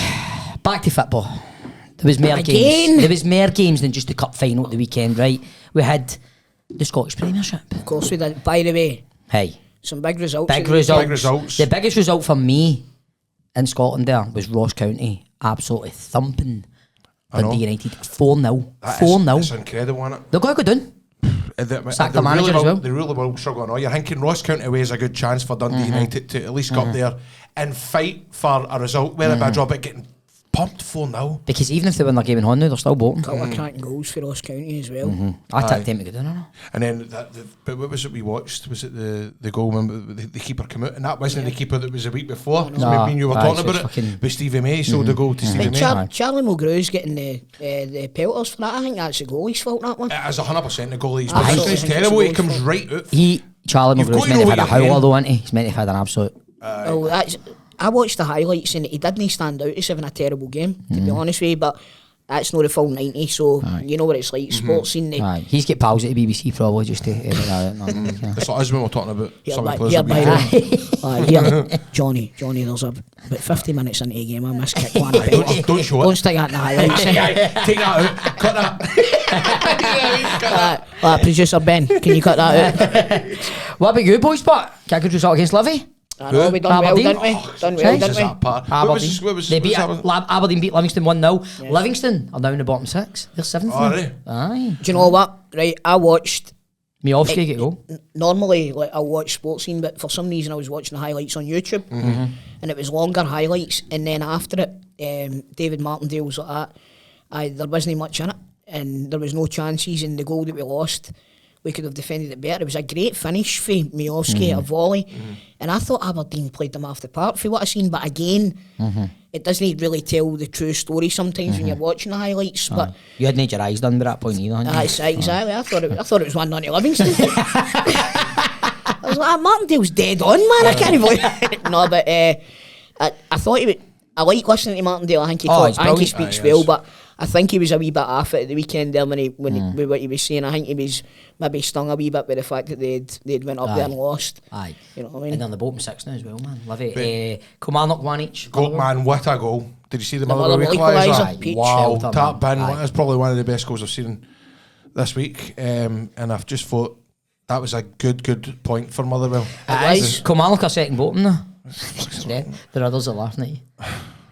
back to football. There was more Again? games. There was more games than just the cup final at the weekend, right? We had the Scottish Premiership. Of course we did. By the way, Hey, some big results. big at the weekend. results. The biggest result for me in Scotland there was Ross County absolutely thumping I know. Dundee United 4-0. That is- 4-0. It's incredible, isn't it? They're going to go down. Sack the manager really as well. They really will struggle now. You're thinking Ross County away is a good chance for Dundee United to at least go up there and fight for a result, whether it be a draw, but getting pumped 4-0. Because even if they win their game in hand now, they're still bolting. Couple of cracking goals for Ross County as well. I tipped them to go down, I know. And then, but what was it we watched? Was it the goal? Remember the keeper come out, and that wasn't the keeper that was a week before. So No. maybe you were Aye, talking so about it's it. fucking- But Stevie May sold the goal to Stevie Like May. Charlie Mulgrew's getting the pelters for that. I think that's the goalie's fault, that one. It is 100% the goalie's. Aye. But this is Aye. terrible. He comes right out. Charlie You've got McGrew's to meant know to have had a what you're howler getting. though, isn't he? He's meant to have had an absolute... Well, I watched the highlights and he didn't stand out as having a terrible game, to be honest with you, but that's not the full 90, so you know what it's like, sports scene. Aye. He's got pals at the BBC probably just to edit that out. It's like us when we're talking about some of the players Yeah, that we by Johnny, there's about 50 minutes into the game, I missed kick one. Don't show it. Don't stick that in the highlights. Take that out. Cut that. Producer Ben, can you cut that out? What about you boys, but? Can't good result against Livy? I know, we done well, Aberdeen? didn't we? Done well, Jesus, didn't that part. Aberdeen. What was They beat happening? Aberdeen beat Livingston 1-0. Livingston are down in the bottom six. They're seventh. Oh, now. are they? Aye. Do you know what? Right, I watched... Miovski get goal. Normally, like, I watch sports scene, but for some reason I was watching the highlights on YouTube, and it was longer highlights. And then after it, David Martindale was like that. There wasn't much in it, and there was no chances. And the goal that we lost, we could have defended it better. It was a great finish for Miovski, a volley, and I thought Aberdeen played them off the park for what I seen. But again, it doesn't really tell the true story sometimes when you're watching the highlights. But You hadn't had your eyes done by that point either, hadn't you? exactly. I thought it was 1-0 to Livingston. I was like, Martindale's dead on, man. I can't believe it. No, but I thought he would. I like listening to Martindale. I think he Oh, he's I think he brilliant. speaks Aye, well, yes. but I think he was a wee bit off it at the weekend there with what he was saying. I think he was maybe stung a wee bit by the fact that they'd went up there and lost. Aye. You know what I And mean? they're in the bottom six now as well, man. Livy. Kilmarnock one each. Man, what a goal. Did you see the Motherwell Motherwell equaliser, equaliser? Peach. Wow, Shelter, tap man. bin. Aye. That's probably one of the best goals I've seen this week. And I've just thought that was a good point for Motherwell. Kilmarnock are second bottom now. Yeah, there are others that are laughing at you.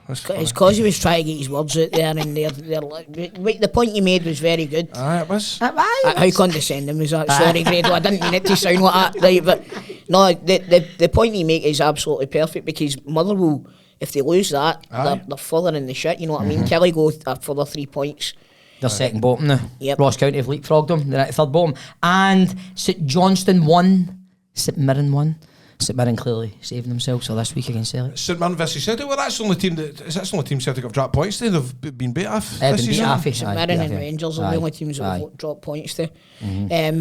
It's because he was trying to get his words out there, and the point you made was very good. Aye, it was. How condescending was that? Sorry, Grado, I didn't mean it to sound like that, right? But no, the point you make is absolutely perfect, because Motherwell, if they lose that, they're further in the shit. You know what I mean? Kelly go further 3 points. They're second bottom now. Yep. Ross County have leapfrogged them. They're at third bottom. And St Johnstone won. St Mirren won. St Mirren clearly saving themselves for this week against Celtic. St Mirren versus Celtic. Well, that's the only team Celtic have dropped points to. They've been beat off Been this beat season. off. St Mirren and Rangers are the only teams that have dropped points to.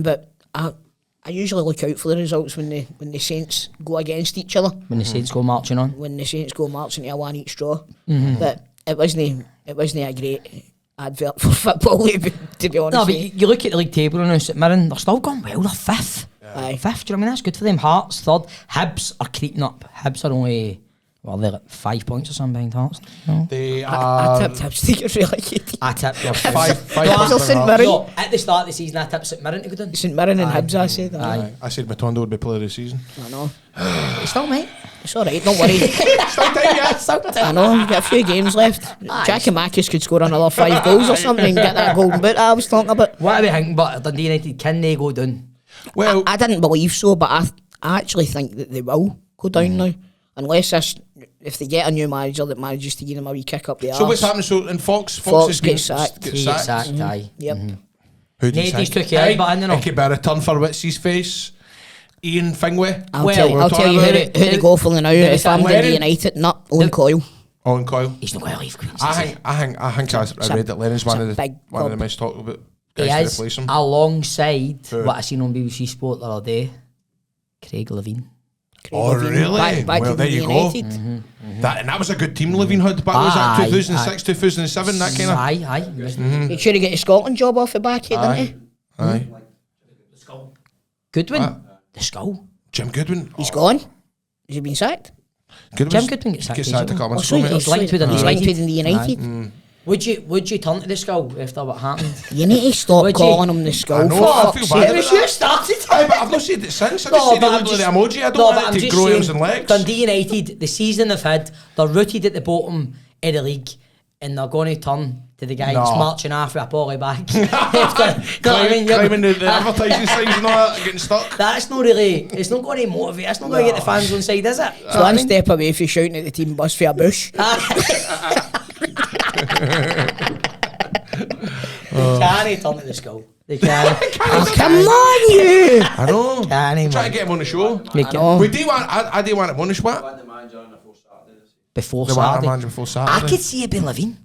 But I usually look out for the results when the Saints go against each other. When the Saints go marching on. When the Saints go marching to a one each draw. But it wasn't a great advert for football, to be honest. No, but you look at the league table now, St Mirren, they're still going well. They're fifth. Aye. Fifth, do you know what I mean? That's good for them. Hearts, third. Hibs are creeping up. Hibs are only, well, they're like 5 points or something behind Hearts. No. They I are tipped Hibs to get relegated. I tipped them. five No, points St behind Mirren. No, at the start of the season, I tipped St Mirren to go down. St Mirren and Hibs, I said. Aye. I said Matondo would be player of the season. I know. It's still, mate. It's alright, don't worry. I know, we've got a few games left. Giacomakis could score another 5 goals or something and get that golden boot I was talking about. What are we thinking about Dundee United? Can they go down? Well, I didn't believe so, but I actually think that they will go down now. Unless if they get a new manager that manages to give them a wee kick up the arse. so what's happening? So in Fox Fox is gets sacked. He gets sacked, aye. Yep. Who did Nady's sack? took it out, but I don't know. It could be a return for what's his face. Ian Fingway. I'll Well, tell we're you who talking they go for the now. If I'm Wedding. Dundee United, not Owen Coyle. Owen Coyle. He's not going to leave Queens. I think I read that Lennon's one of the big most club. talked about He guys to is replace him. alongside Who? what I seen on BBC Sport the other day. Craig Levine. Oh, really? Back Well, to there you go. United. That was a good team Levine had back. Was that 2006, 2007, that kind of? Aye. He should have got a Scotland job off the back here, didn't he? Aye. Goodwin. The Skull. Jim Goodwin. He's gone. Has he been sacked? Jim Goodwin gets sacked Gets sacked a couple months so ago, he's mate. linked with the He's linked with the United. Would you turn to the Skull after what happened? You need to stop Would you? calling him the I Skull. know, For I fuck's feel sake. bad It was about you that. started. Aye, but I've not said it since. I just said but it I'm with the just- emoji. I don't no, but want I'm it to just grow saying, arms and legs. Dundee United, the season they've had, they're rooted at the bottom of the league, and they're going to turn to the guy that's No. marching after a poly back. Climbing Climbing the advertising signs and all that, getting stuck. That's not really. It's not going to motivate. It's not going to get the fans on side, is it? It's one step away from shouting at the team bus for a bush. They can't turn to the Skull. They can't. Oh, come on, you! I know. Can't he, Try man? to get him on the show. Make it know. We do want. I do want him on the show. before They want a Saturday. manager before I Saturday. could see it being Levine.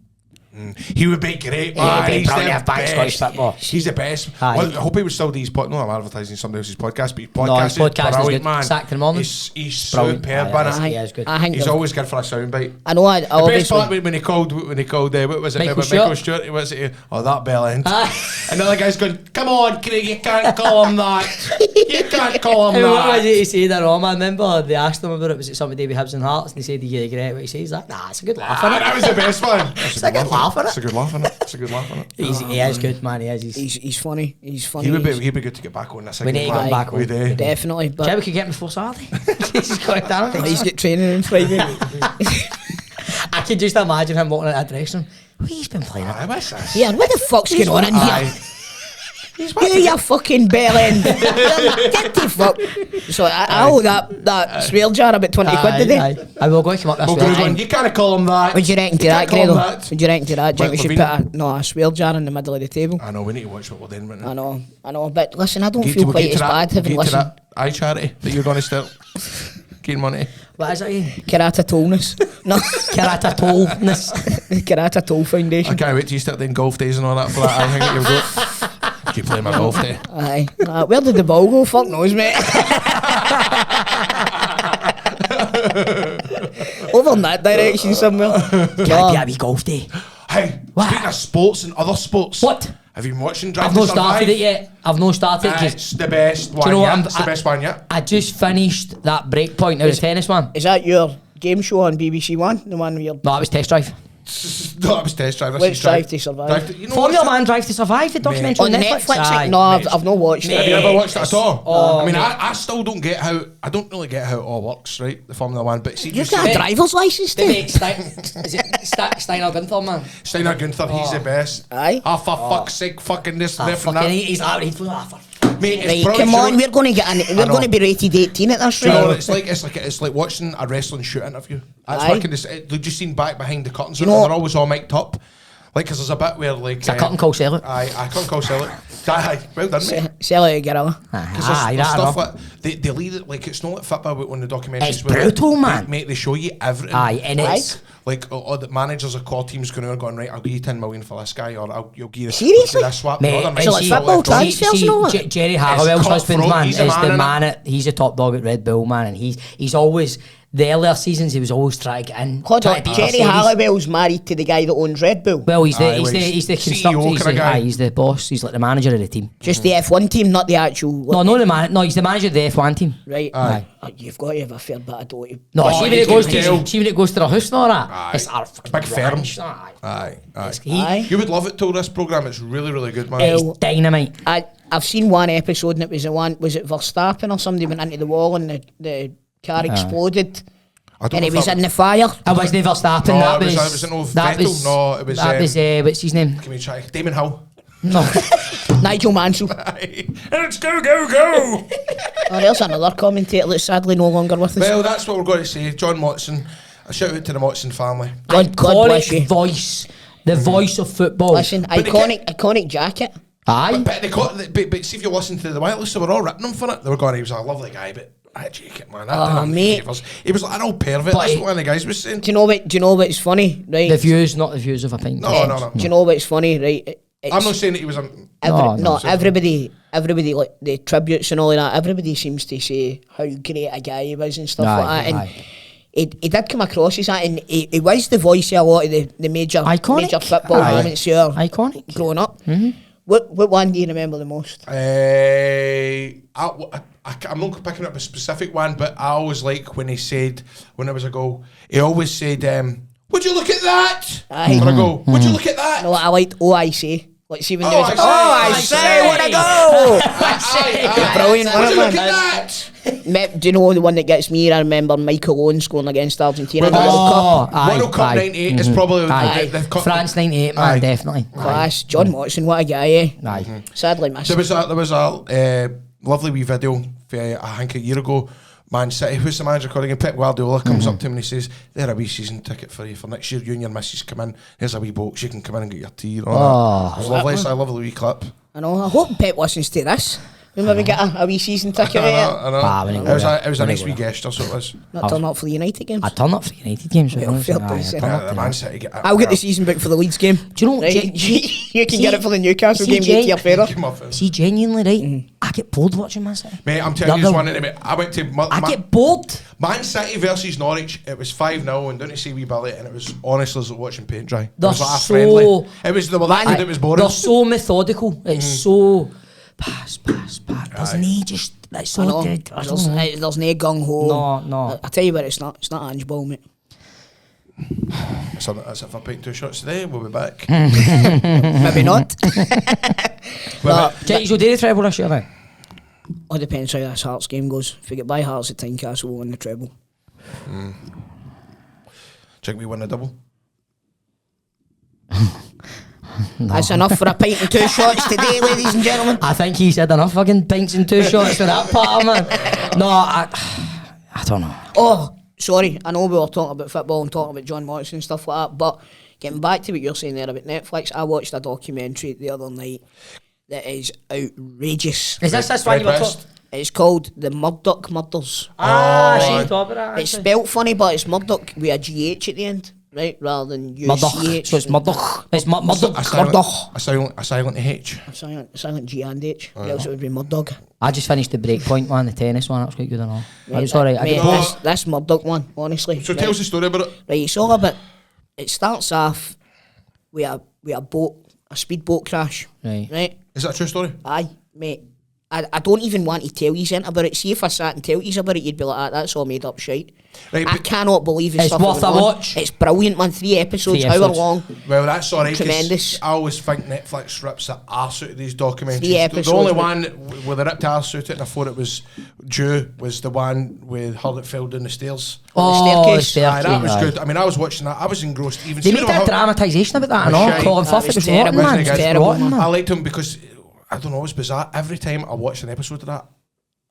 He would be great, He'd man. be He's brilliant the back Scottish best. football. He's the best. Aye. Well, I hope he would still do his podcast. No, I'm advertising somebody else's podcast, but his podcast, No, his podcast is brilliant, good. man. Sacked in the morning. He's Brilliant. superb, Aye, man. aye, yeah, it's good. I think He's they've- always good for a soundbite. I know. I The best obviously. part when he called, what was it? Michael Michael Stewart. Was it? Oh, that bell end. And the other guy's going, "Come on, Craig, you can't call him that. You can't call him And what was that." it he said there on? I remember they asked him about it. Was it somebody with Hibs and Hearts? And he said, "Do you regret what he says?" Like, nah, it's a good laugh, Ah, innit? that was the best one. That's a good laugh, innit? It's a good laugh, innit? It's a good laugh, innit? He is good, man. He is. He's funny. He's funny. He'd be good to get back on this. We need to get him back on. We do. Definitely. Jim, we could get him before Saturday. He's got down. He's got training on Friday. I can just imagine him walking out that dressing room. He's been playing it. Aye, what's this? Yeah, what the fuck's going on in here? Aye. You, you fucking bell end. Get the fuck. So I owe that swear jar about 20 quid today. I will go and come up this Well, way. good one. You can't call him that. What do you reckon to You that, can't call him Grado? that. What do you reckon to that? Do you think we should Levine? put a swear jar in the middle of the table? I know, we need to watch what we're doing right now. I know, but listen, I don't We'll feel get quite to as that- bad we'll having get to listened. that eye charity that you're going to start getting money. What is it again? Karate Tollness. No, Karate Tollness. Karate Toll I Foundation. can't wait till you start doing golf days and all that for that eye thing that you've got. Keep playing my golf day. Aye. Where did the ball go? Fuck knows, mate. Over in that direction somewhere. Can't be a wee golf day. Hey, What? speaking of sports and other sports. What? Have you been watching Drive I've to not Survive? started it yet. I've not started it. 'cause It's the best one do you know what? yet. It's the best one yet. I just finished that break point now, the tennis one. Is that your game show on BBC One? The one where you're... No, it was Test Drive. No, it was Test Drive. This Let's is Drive to Survive. You know Formula what's Man Drive to Survive, the documentary On on Netflix? Aye. No, I've not watched Have it. you ever watched it at all? Oh, I mean, mate. I still don't get how. I don't really get how it all works, right? The Formula One, but see, You've you got a see driver's licence, The too? mate, is it Steiner Gunther, man? Steiner Gunther, he's the best. Aye. Ah, for fuck's sake, fucking this, Ah, and that. fucking, he's out. He's Mate, it's Right, brilliant. come You on, know- we're going to get we're know. going to be rated 18 at this You know, rate. it's like watching a wrestling shoot interview. That's Aye. fucking. They've just seen back behind the curtains. You and know- they're always all mic'd up. Like, because there's a bit where like It's a curtain call, sell it. Aye, I can't call sell it. Aye, well done, mate. Sell it a gorilla. Because Aye, there's that stuff I know. like they lead it like it's not like football, but when the documentaries It's where brutal, they, man. Mate, they show you everything. Aye, and it's... Like all the managers of core teams going on, going right. I'll give you 10 million for this guy, or you'll give you Seriously? this swap. Mate, The other it's night, like he's football left on. transfers and all that? Jerry Harwell's husband, cutthroat, man, he's is a the man, man he's a top dog at Red Bull, man, and he's always, the earlier seasons, he was always trying to get in. Hold trying on, to beat Jerry Mercedes. Halliwell's married to the guy that owns Red Bull. Well, he's Aye, the CEO constructor, he's kinda guy. he's the boss, he's like the manager of the team. Just the F1 team, not the actual... No, no, he's the manager of the F1 team. Right. Aye. Oh, you've got to have a fair bit of dough. No, Oh, see when you it goes can to tell. see when it goes to the house and all that. Aye. It's our fucking Big firm. ranch, aye. Aye, aye. He- You would love it, till this program. It's really, really good, man. It's dynamite. I've seen one episode and it was the one, was it Verstappen or somebody went into the wall and the car exploded I don't and know he if was that- in the fire? I was never Verstappen. No, that it was- was it was that Vettel. was No, it was, that was what's his name? Can we try Damon Hill? No, Nigel Mansell. Aye. And it's go, go, go. Oh, there's another commentator that's sadly no longer with us. Well, that's what we're going to say. John Motson. A shout out to the Motson family. God bless you. iconic voice, the voice of football. Listen, But they iconic jacket. Aye, But see if you listen to the wireless, they were all ripping him for it. They were going, he was a lovely guy, but I jacket, man. That Oh, didn't mate. favours. He was like an old pervert. But That's he- what one of the guys was saying. Do you know what's funny, right? the views, not the views of a pint. No, no, no. Do you know what's funny, right? I'm not saying that he was a... Everybody, like the tributes and all of that, everybody seems to say how great a guy he was and stuff like that. And he did come across as that, and he was the voice of a lot of the major football moments here. Iconic. Growing up. Mm-hmm. What one do you remember the most? I'm not picking up a specific one, but I always like when he said, when there was a goal, he always said, would you look at that? Aye. When I go, would you look at that? No, I liked I say. Like, see when Oh, there was I I say. say, what a go! Brilliant, Would you wasn't look it? at that? Do you know the one that gets me? I remember Michael Owen scoring against Argentina in the World Cup. World Cup 98 is probably... France 98, man, definitely. Class. John Watson, what a guy, eh? Aye. Sadly missed. There was a lovely wee video, I think a year ago, Man City, who's the manager calling him? Pep Guardiola comes up to him and he says, "They're a wee season ticket for you for next year. You and your missus come in. Here's a wee box. You can come in and get your tea." And all that. It was lovely. It's a lovely wee clip. I know. I hope Pep listens to this. We maybe get a wee season ticket. I know. It was a nice wee gesture, so it was. Not turn up for the United games. I turn up for the United games. The Man City I'll get the season book for the Leeds game. Do you know? Right? You can get it for the Newcastle game. Get to your fairer. See, genuinely, right? I get bored watching Man City. Mate, I'm telling you, one. I went to. I get bored. Man City versus Norwich. It was 5-0 and down to see wee Billy, and it was honestly like watching paint dry. They're it was like a so. Friendly. It was the one it was boring. They're so methodical. It's so. Pass. There's no just. That's so dead. There's no gung ho. No. I tell you what, it's not Ange Ball, mate. So that's it for Pint 2 Shots today. We'll be back. Maybe not. Jake, you'll do the treble this year, mate. All depends how this Hearts game goes. If we get by Hearts at Tynecastle, we'll win the treble. Think we win the double? That's enough for a pint and 2 shots today, ladies and gentlemen. I think he said enough fucking pints and 2 shots for that part, man. No, I don't know. Oh, sorry. I know we were talking about football and talking about John Watson and stuff like that, but getting back to what you're saying there about Netflix, I watched a documentary the other night that is outrageous. Is this one you were talking? It's called The Murdoch Murders. I see you talk about that. It's spelt funny, but it's Murdoch with a GH at the end. Right, rather than UCH. Murdoch. So it's Murdoch. It's Murdoch. A silent H. A silent G and H. Else it would be Murdoch. I just finished the breakpoint one, the tennis one. That was quite good and all. It's alright. This Murdoch one, honestly. So tell us the story about it. Right, it's all about. It starts off with a boat, a speedboat crash. Right. Is that a true story? Aye, mate. I don't even want to tell you about it. See, if I sat and tell you about it, you'd be like, that's all made up shite. Right, I cannot believe it's stuff worth a watch. It's brilliant, man. 3 episodes, hour long. Well, that's alright. Tremendous. I always think Netflix rips the arse out of these documentaries. 3 episodes. The only one where they ripped the arse out of it, and I thought it was due, was the one with her that fell down the stairs. The staircase. Aye, that was good. I mean, I was watching that. I was engrossed. Even they made a dramatisation about that and all. Colin Firth was rotten, man. It's terrible, man. I liked him because, I don't know, it was bizarre. Every time I watched an episode of that,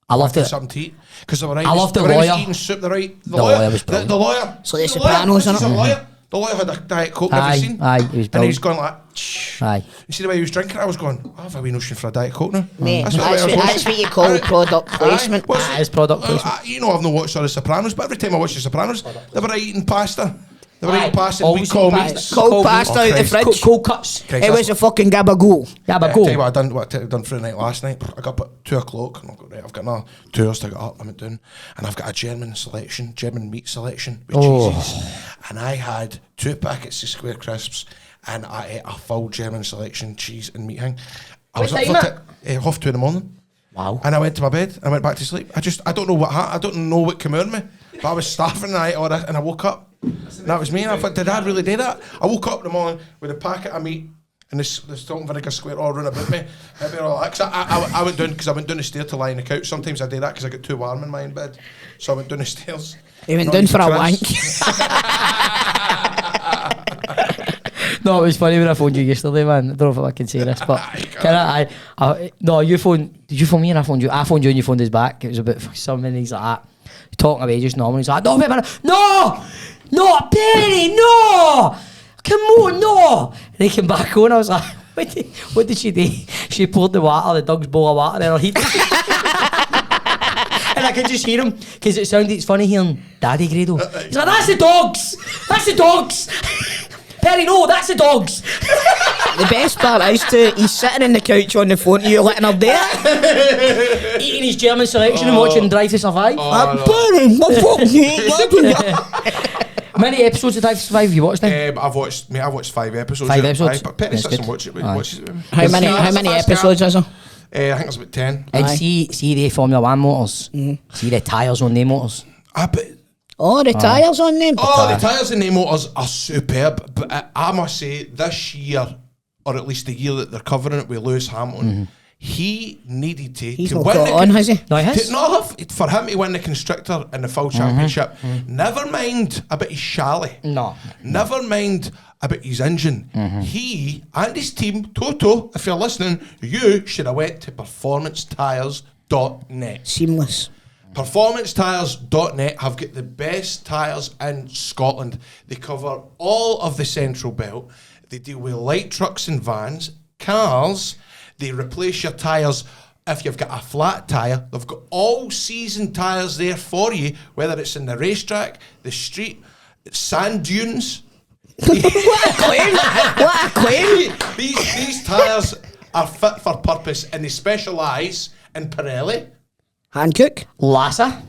I loved it. Something to eat because they were right. I loved the lawyer. Eating soup. The lawyer was brilliant. The lawyer. So the Sopranos, isn't it? The lawyer had a Diet Coke. Never seen. Aye, he was brilliant. And he was going like. Aye. You see the way he was drinking? I was going, I have a wee notion for a Diet Coke now. Mate, that's what you call product placement. That is product placement. You know, I've not watched all the Sopranos, but every time I watch the Sopranos, they were eating pasta. They were eating pasta and cold pasta out of the fridge. Cold cuts. It was a fucking gabagool. Tell you what I done for the night last night. I got up at 2 o'clock and I've got another 2 hours to get up. I went down and I've got a German meat selection with cheeses. And I had 2 packets of Square Crisps and I ate a full German selection cheese and meat thing. I was up for 2:30 in the morning. Wow. And I went to my bed and I went back to sleep. I don't know what happened. I don't know what came out of me. But I was starving and I ate all that and I woke up. And that was me, and I thought, did I really do that? I woke up in the morning with a packet of meat and this salt and vinegar square all around about me. I went down because I went down the stairs to lie on the couch. Sometimes I do that because I get too warm in my own bed. So I went down the stairs. You went down for a wank. No, it was funny when I phoned you yesterday, man. I don't know if I can say this, but no, you phoned. Did you phone me and I phoned you? I phoned you and you phoned us back. It was about something. He's like that. Talking about just normal. He's like, no, Penny, no, come on, no. And he came back on. I was like, what did she do? She poured the dog's bowl of water in her heat. And I could just hear him because it's funny hearing Daddy Grado. He's like, that's the dogs. Perry, no, that's the dogs. The best part is too, he's sitting on the couch on the phone to you letting her there. Eating his German selection and watching Drive to Survive. I'm burning my fucking How many episodes of Drive to Survive have you watched then? I've watched 5 episodes. 5 episodes? Aye, but Penny That's sits and good. watches it. Aye. Watches it with me. How many episodes is there? I think there's about 10. And Aye. see the Formula 1 motors. See the tyres on them motors. But Oh, the tyres on them. the tyres in the motors are superb. But I must say, this year, or at least the year that they're covering it with Lewis Hamilton, he needed to He's to not win got the on, has he? No, he has. for him to win the constructor and the full championship. Never mind about his chalet. No. Never mind about his engine. He and his team, Toto, if you're listening, you should have went to performancetyres.net. Seamless. Performancetyres.net have got the best tyres in Scotland. They cover all of the Central Belt. They deal with light trucks and vans, cars. They replace your tyres if you've got a flat tyre. They've got all-season tyres there for you, whether it's in the racetrack, the street, sand dunes. What a claim! What a claim! These tyres are fit for purpose, and they specialise in Pirelli. Hankook, Lassa.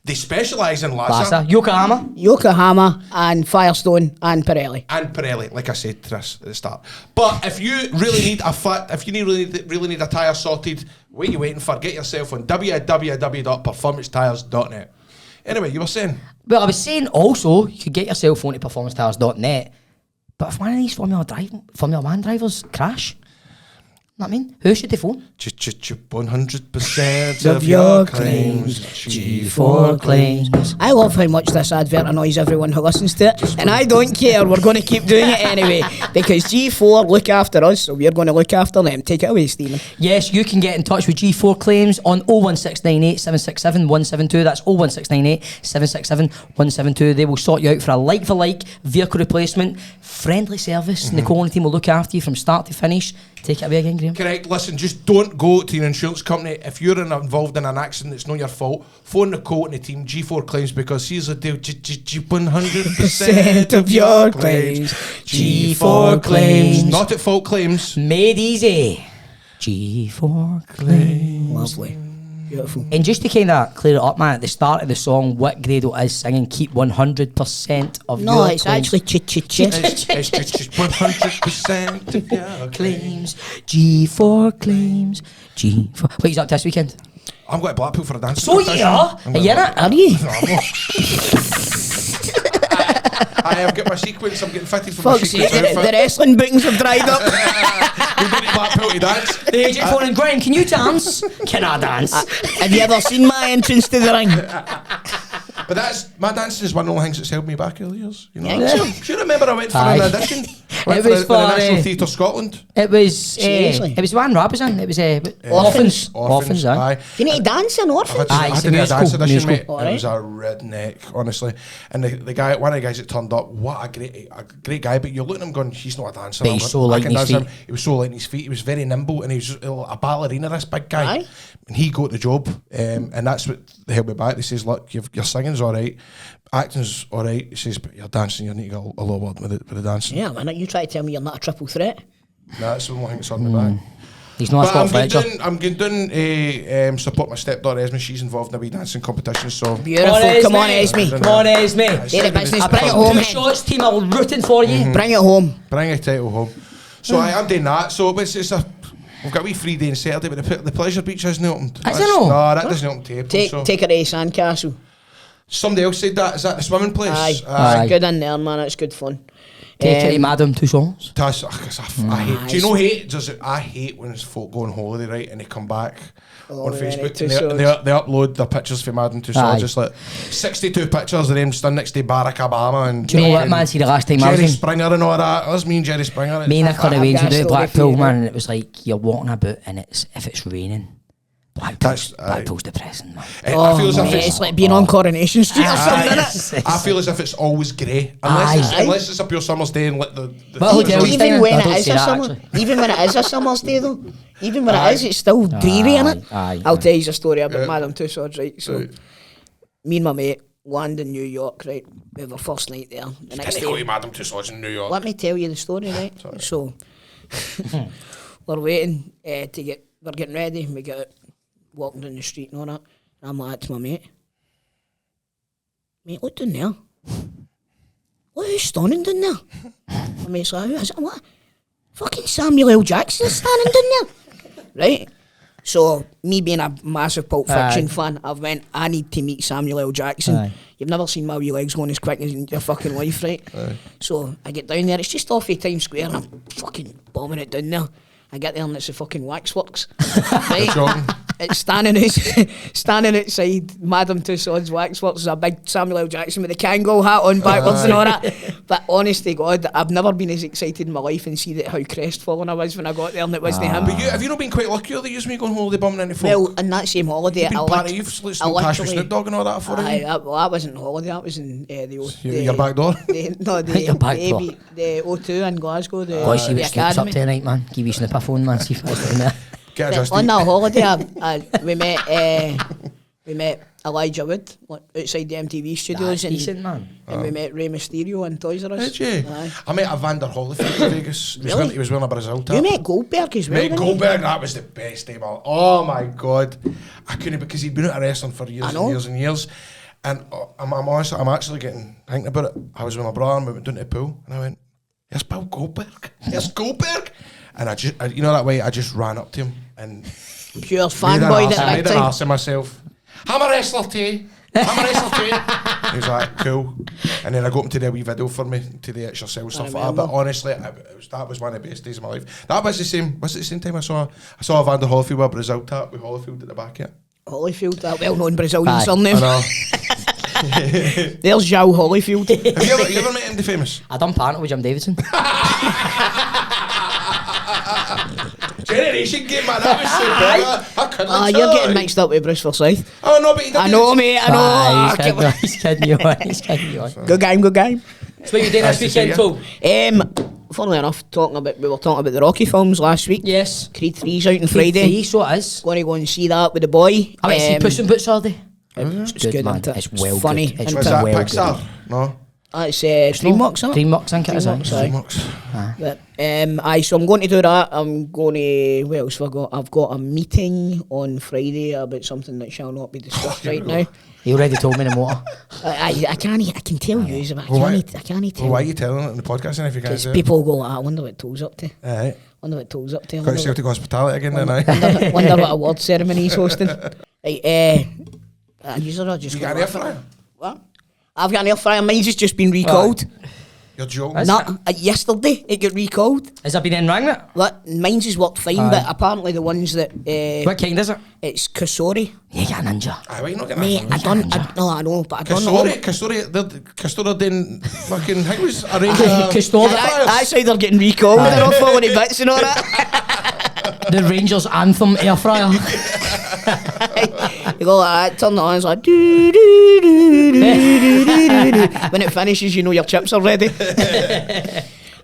They specialise in Lassa. Yokohama. Yokohama, and Firestone, and Pirelli. And Pirelli, like I said to this at the start. But if you really need a really need a tyre sorted, what are you waiting for? Get yourself on www.performancetyres.net. Anyway, you were saying? Well, I was saying also, you could get yourself onto performancetyres.net, but if one of these Formula 1 drivers crash, know what I mean? Who should they phone? 100% Of of your your claims, claims. G4 claims. I love how much this advert annoys everyone who listens to it, and I don't care. We're going to keep doing it anyway because G4 look after us, so we're going to look after them. Take it away, Stephen. Yes, you can get in touch with G4 Claims on 01698 767 172. That's 01698 767 172. They will sort you out for a like-for-like vehicle replacement, friendly service, and the Colin team will look after you from start to finish. Take it away again, Graham. Correct. Listen, just don't go to your insurance company. If you're involved in an accident, it's not your fault. Phone the Colt and the team, G4 Claims, because here's the deal. 100% of your claims. G4 Claims. Not at fault claims. Made easy. G4 Claims. Lovely. Beautiful. And just to kind of clear it up, man, at the start of the song, what Grado is singing, keep 100% of No, your it's claims. actually ch-ch-ch. It's just 100% of your Claims. G4 Claims. G4. What are you up to this weekend? I'm going to Blackpool for a dance. So you are? Are you in it? Are you? I have got my sequence. I'm getting fitted for my Fuck's sake, sequence the outfit. wrestling bookings have dried up. We're going to Blackpool to dance. The agent phoning, Graham, can you dance? Can I dance? Have you ever seen my entrance to the ring? But that's my dancing is one of the things that's held me back early years. You know, Yeah. do you remember I went for Aye. an audition? Went It for was the National for, Theatre Scotland. It was Seriously? it was one Rob was in. It was Orphans. Orphans, aye. Aye. You need to dance in Orphans? Aye, I it's a did a dance musical, audition, mate. musical. It was a redneck, honestly. And the guy, one of the guys that turned up, what a great guy. But you're looking at him going, he's not a dancer. But he's so light I in can his dance feet. him. He was so light in his feet. He was very nimble, and he was a ballerina. This big guy, Aye. and he got the job. And that's what held me back. He says, look, your singing's all right, acting's all right. He says, but you're dancing. You need to go a lot word with the dancing. Yeah, man, you try to tell me you're not a triple threat. That's the only thing that's on me back. He's not a But Scott Fletcher. I'm going down support my stepdaughter Esme. She's involved in a wee dancing competition. So Beautiful. Come on, Esme. Come on, Esme. Get the business. I Bring it bring home, two hen. shots team. I'm rooting for you. Bring it home. bring a title home. So I'm doing that. So we've got a wee free day on Saturday, but the pleasure beach isn't opened. Is it not? No, that doesn't open to April. So Take her to Sandcastle. somebody else said that. Is that the swimming place? Aye. Aye. Good in there, man. It's good fun. Take it to Madam Tussauds. I hate. Do you know hate? I hate when folk go on holiday, right, and they come back on yeah, Facebook they and they upload their pictures for Madden Tussauds. Aye. Just like 62 pictures of them stood next to Barack Obama and. Do you know what, and man? See, the last time I Jerry was in, Springer and all that. That's me and Jerry Springer. me and Nicola I've Waynes got were a down at story for Blackpool, you, man, and it was like you're walking about, and if it's raining, Blackpool's depressing, man. I feel as if mate, it's it's like being on Coronation Street or something, Aye. innit? I feel as if it's always grey, Aye. unless it's a pure summer's day and let the Well, hotel the- stay Even in. when I it don't is say a that, summer, actually. even when it is a summer's day though, even when it is, it's still dreary, innit? Aye, I'll aye. tell you a story about Yeah. Madame Tussauds, right? So, Right. me and my mate land in New York, right? We have our first night there. The next Didn't go to day, Madame Tussauds in New York. let me tell you the story, right? So, We're waiting we're getting ready. We get walking down the street and all that. And I'm like to my mate, look down there. What, who's standing down there? My mate's like, who is it? What? Fucking Samuel L. Jackson standing down there. Right? So, me being a massive Pulp Fiction fan, I've went, I need to meet Samuel L. Jackson. Aye. You've never seen my wee legs going as quick as in your fucking life, right? So, I get down there, it's just off of Times Square, and I'm fucking bombing it down there. I get there and it's the fucking waxworks. Right? It's standing outside Madame Tussauds Waxworks. There's a big Samuel L. Jackson with a Kangol hat on backwards and all that. But honest to God, I've never been as excited in my life and see that how crestfallen I was when I got there and it wasn't him. But have you not been quite lucky that you used me going holiday bumming into folk? Well, in that same holiday, you've smoked hash with Snoop Dogg and all that for you? That wasn't holiday, that was in your back door? Your back door. The O2 in Glasgow, the Boys, see what Snoop's up academy. to tonight, man. Give you Snoop a phone, man. See if it's in there. Get adjusted. On that holiday, we met Elijah Wood outside the MTV studios, Decent, man. and we met Rey Mysterio in Toys R Us. Did you? Aye. I met Evander Holyfield in Vegas. Really? He was wearing a Brazil top. You met Goldberg as well. Mate, didn't you? Goldberg, that was the best day, man. Oh my God. I couldn't, because he'd been out of wrestling for years and years and years. And I'm actually getting thinking about it. I was with my brother and we went down to the pool and I went, "Here's Bill Goldberg. Here's Goldberg." And I you know that way, I just ran up to him and Pure fanboy at made that an time. arse of myself. I'm a wrestler too. I'm a wrestler too. He was like, cool. And then I got him to do a wee video for me to the extra sales stuff like that. But honestly, that was one of the best days of my life. That was the same time I saw Evander Holyfield with a Brazil tap with Holyfield at the back of it. Holyfield, that well-known Brazilian surname. I know. There's Joe Holyfield. Have you ever met him, the famous? I done Pint with Jim Davidson. Generation game, man. That was so bad. I couldn't You're getting mixed up with Bruce Forsyth. Oh no, but he did. I know, mate. I know. He's kidding you on. He's kidding you on. Good game. So what you doing this weekend, Tom? Funnily enough, we were talking about the Rocky films last week. Yes. Creed 3's out on Friday. So it is. Going to go and see that with the boy. I went to see Puss in Boots all day. It's good, man. isn't it? It's well funny. good. It's Was well that good. Pixar? No. It's DreamWorks, isn't it? DreamWorks, I think it is. DreamWorks, aye. DreamWorks. But, so I'm going to do that. I'm going to... What else have I got? I've got a meeting on Friday about something that shall not be discussed right now. He already told me the motor. I can tell you, but I can't tell. Well, why are you telling it in the podcast then if you can't Because say it? people go, I wonder what Tool's up to. Alright. Wonder what Tool's up to. Got Celtic hospitality again then, aye? Wonder what award ceremony he's hosting. Right, usually I just You go, got an air fryer? What? I've got an air fryer. Mine's just been recalled. You're joking. Yesterday it got recalled. Has that been in rang it? Mine's has worked fine, but apparently the ones that What kind is it? it's Kasori. Yeah, you got a ninja. Aye, why you not getting Mate, that? I know, but I don't know. Castora didn't fucking, I think it was arranged Castora. That's how they're getting recalled. They're all falling to bits and all that. The Rangers anthem air fryer. You go like that, turn it on, it's like doo, doo, doo, doo, doo, doo, doo. When it finishes, you know your chips are ready.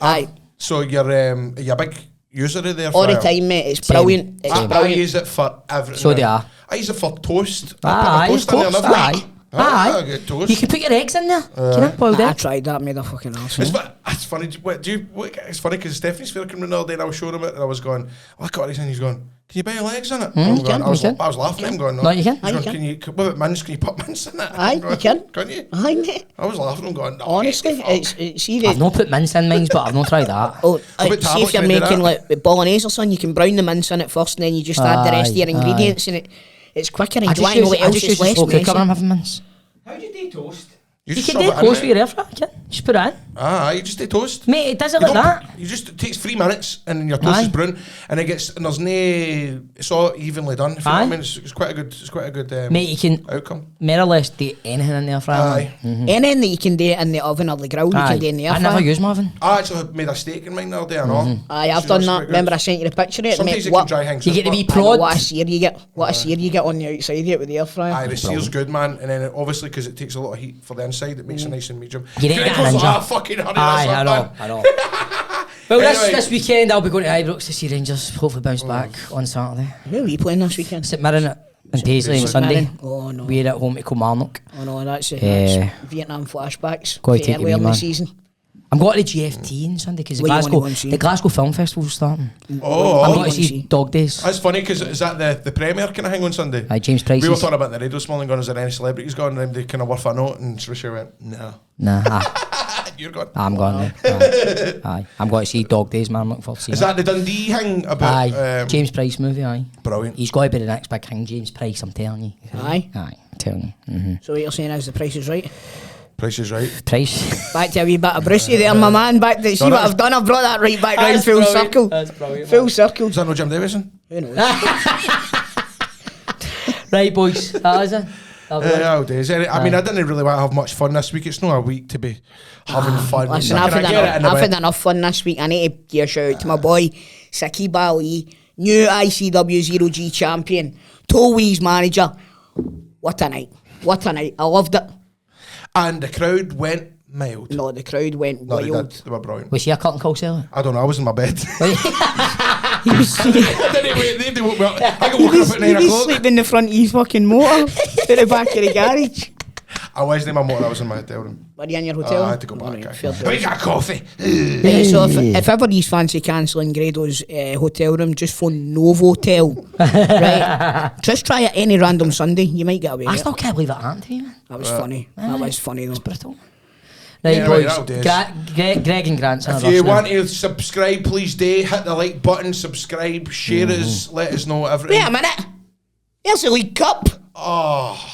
Aye. So you're a big user of the air fryer? All the time, mate. It's brilliant. It's I brilliant. use it for everything. So do I. I use it for toast. Aye, I of put my toast in there course. and everything. Aye. I get toast. You can put your eggs in there. Can I boil I them? tried that, made a fucking arse. It's funny. It's funny because Stephanie's fair came round the other day and I was showing him it and I was going, I got this and he's going, can you buy your legs in it? you can, I was you can. laughing at him going, No, you can. He's going, you can you, what about mince? Can you put mince in it? Aye, you can. Can you? Aye, mate. I was laughing at him going, no, Honestly, get the fuck. it's see I've not put mince in mine, but I've not tried that. Oh, about see tablets if you're when you do making that? like with bolognese or something, you can brown the mince in it first, and then you just add the rest of your Aye, ingredients, and it's quicker. And I do you just want to know use, what I else just is use a less slow cooker messy? when I'm having mince. How do you do toast? You You just can shove do it it in close it. with your air fryer, can just put it in. Aye, you just do toast. Mate, it does it You like don't- that. You just, it takes 3 minutes and your toast Aye. is brewing and it gets, and there's it's all evenly done. If you know what I Aye. mean, it's quite a good Mate, you can outcome. more or less do anything in the air fryer. Aye. Anything that you can do in the oven or the grill, you can do in the air I never fryer. use my oven. I actually made a steak in mine the other day, I know. Aye, I've She's done actually that. quite good. Remember I sent you the picture of it? Sometimes Mate, you can what, dry things. You get to be aye, prod. what a sear you get. What a sear you get on the outside of it with the air fryer. Aye, the sear's good, man. And then obviously, because it takes a lot of heat for the inside, it makes it nice and medium. You need to get a ninja. Fucking honey, Aye, I know, I know. Well, Anyway. this weekend I'll be going to Ibrox to see Rangers. Hopefully bounce back on Saturday. Who are we playing this weekend? St Mirren and Paisley on Sunday. Mirren? Oh no. We're at home to Kilmarnock. Oh no, that's Yeah. Vietnam flashbacks. Gotta for take it earlier wee, in man. the season. I'm going to the GFT on Sunday because What you wanna go and see? the Glasgow Film Festival's starting. Oh, I'm what going you to wanna see see? Dog Days. that's funny because is that the premiere kind of hang on Sunday? James Price. We were talking about the radio this morning, going, is there any celebrities going? And they kind of worth a note, and Tricia went, no. Nah, You're gone. I'm going there. Aye. I'm going to see Dog Days, man. I'm looking forward to seeing Is that the Dundee hang about? Aye, James Price movie, aye. Brilliant. He's got to be the next big king, James Price, I'm telling you. Aye. Aye, I'm telling you. So what you're saying is the price is right. Price is right. Price. Back to a wee bit of Brucey there, my man. Back to see No, what that's- I've done. I've brought that right back round That's full brilliant. circle. That's brilliant, Full man. circle. Is that no Jim Davison? Who knows? Right, boys. That is it. Oh, days. I mean, I didn't really want to have much fun this week. It's not a week to be having fun. Listen, Can I've I had, get it in enough, the I've way? had enough fun this week. I need to give a shout out to my boy Sakib Ali, new ICW 0G champion, Towee's manager. What a night. What a night. I loved it. And the crowd went mild. No, the crowd went No, they wild. did. They were brilliant. Was he a curtain call seller? I don't know. I was in my bed. He was, I didn't wait. They woke me up. I got woken up at 9 he was o'clock. sleeping in the front of his fucking motor at the back of the garage. I wasn't in my motor. I was in my hotel room. Were you in your hotel? I had to go back. Alright, fair Have you got coffee? So if ever these fancy cancelling Grados hotel room, just phone Novotel. Right? Just try it any random Sunday. You might get away I with it. still can't believe that happened to me, man. That was funny. That was funny though. Brutal. Right, Yeah, right, boys. that'll do us. Greg and Grant's in a If rush you now. want to subscribe, please do. Hit the like button, subscribe, share us, let us know everything. Wait a minute. Here's the League Cup. Oh.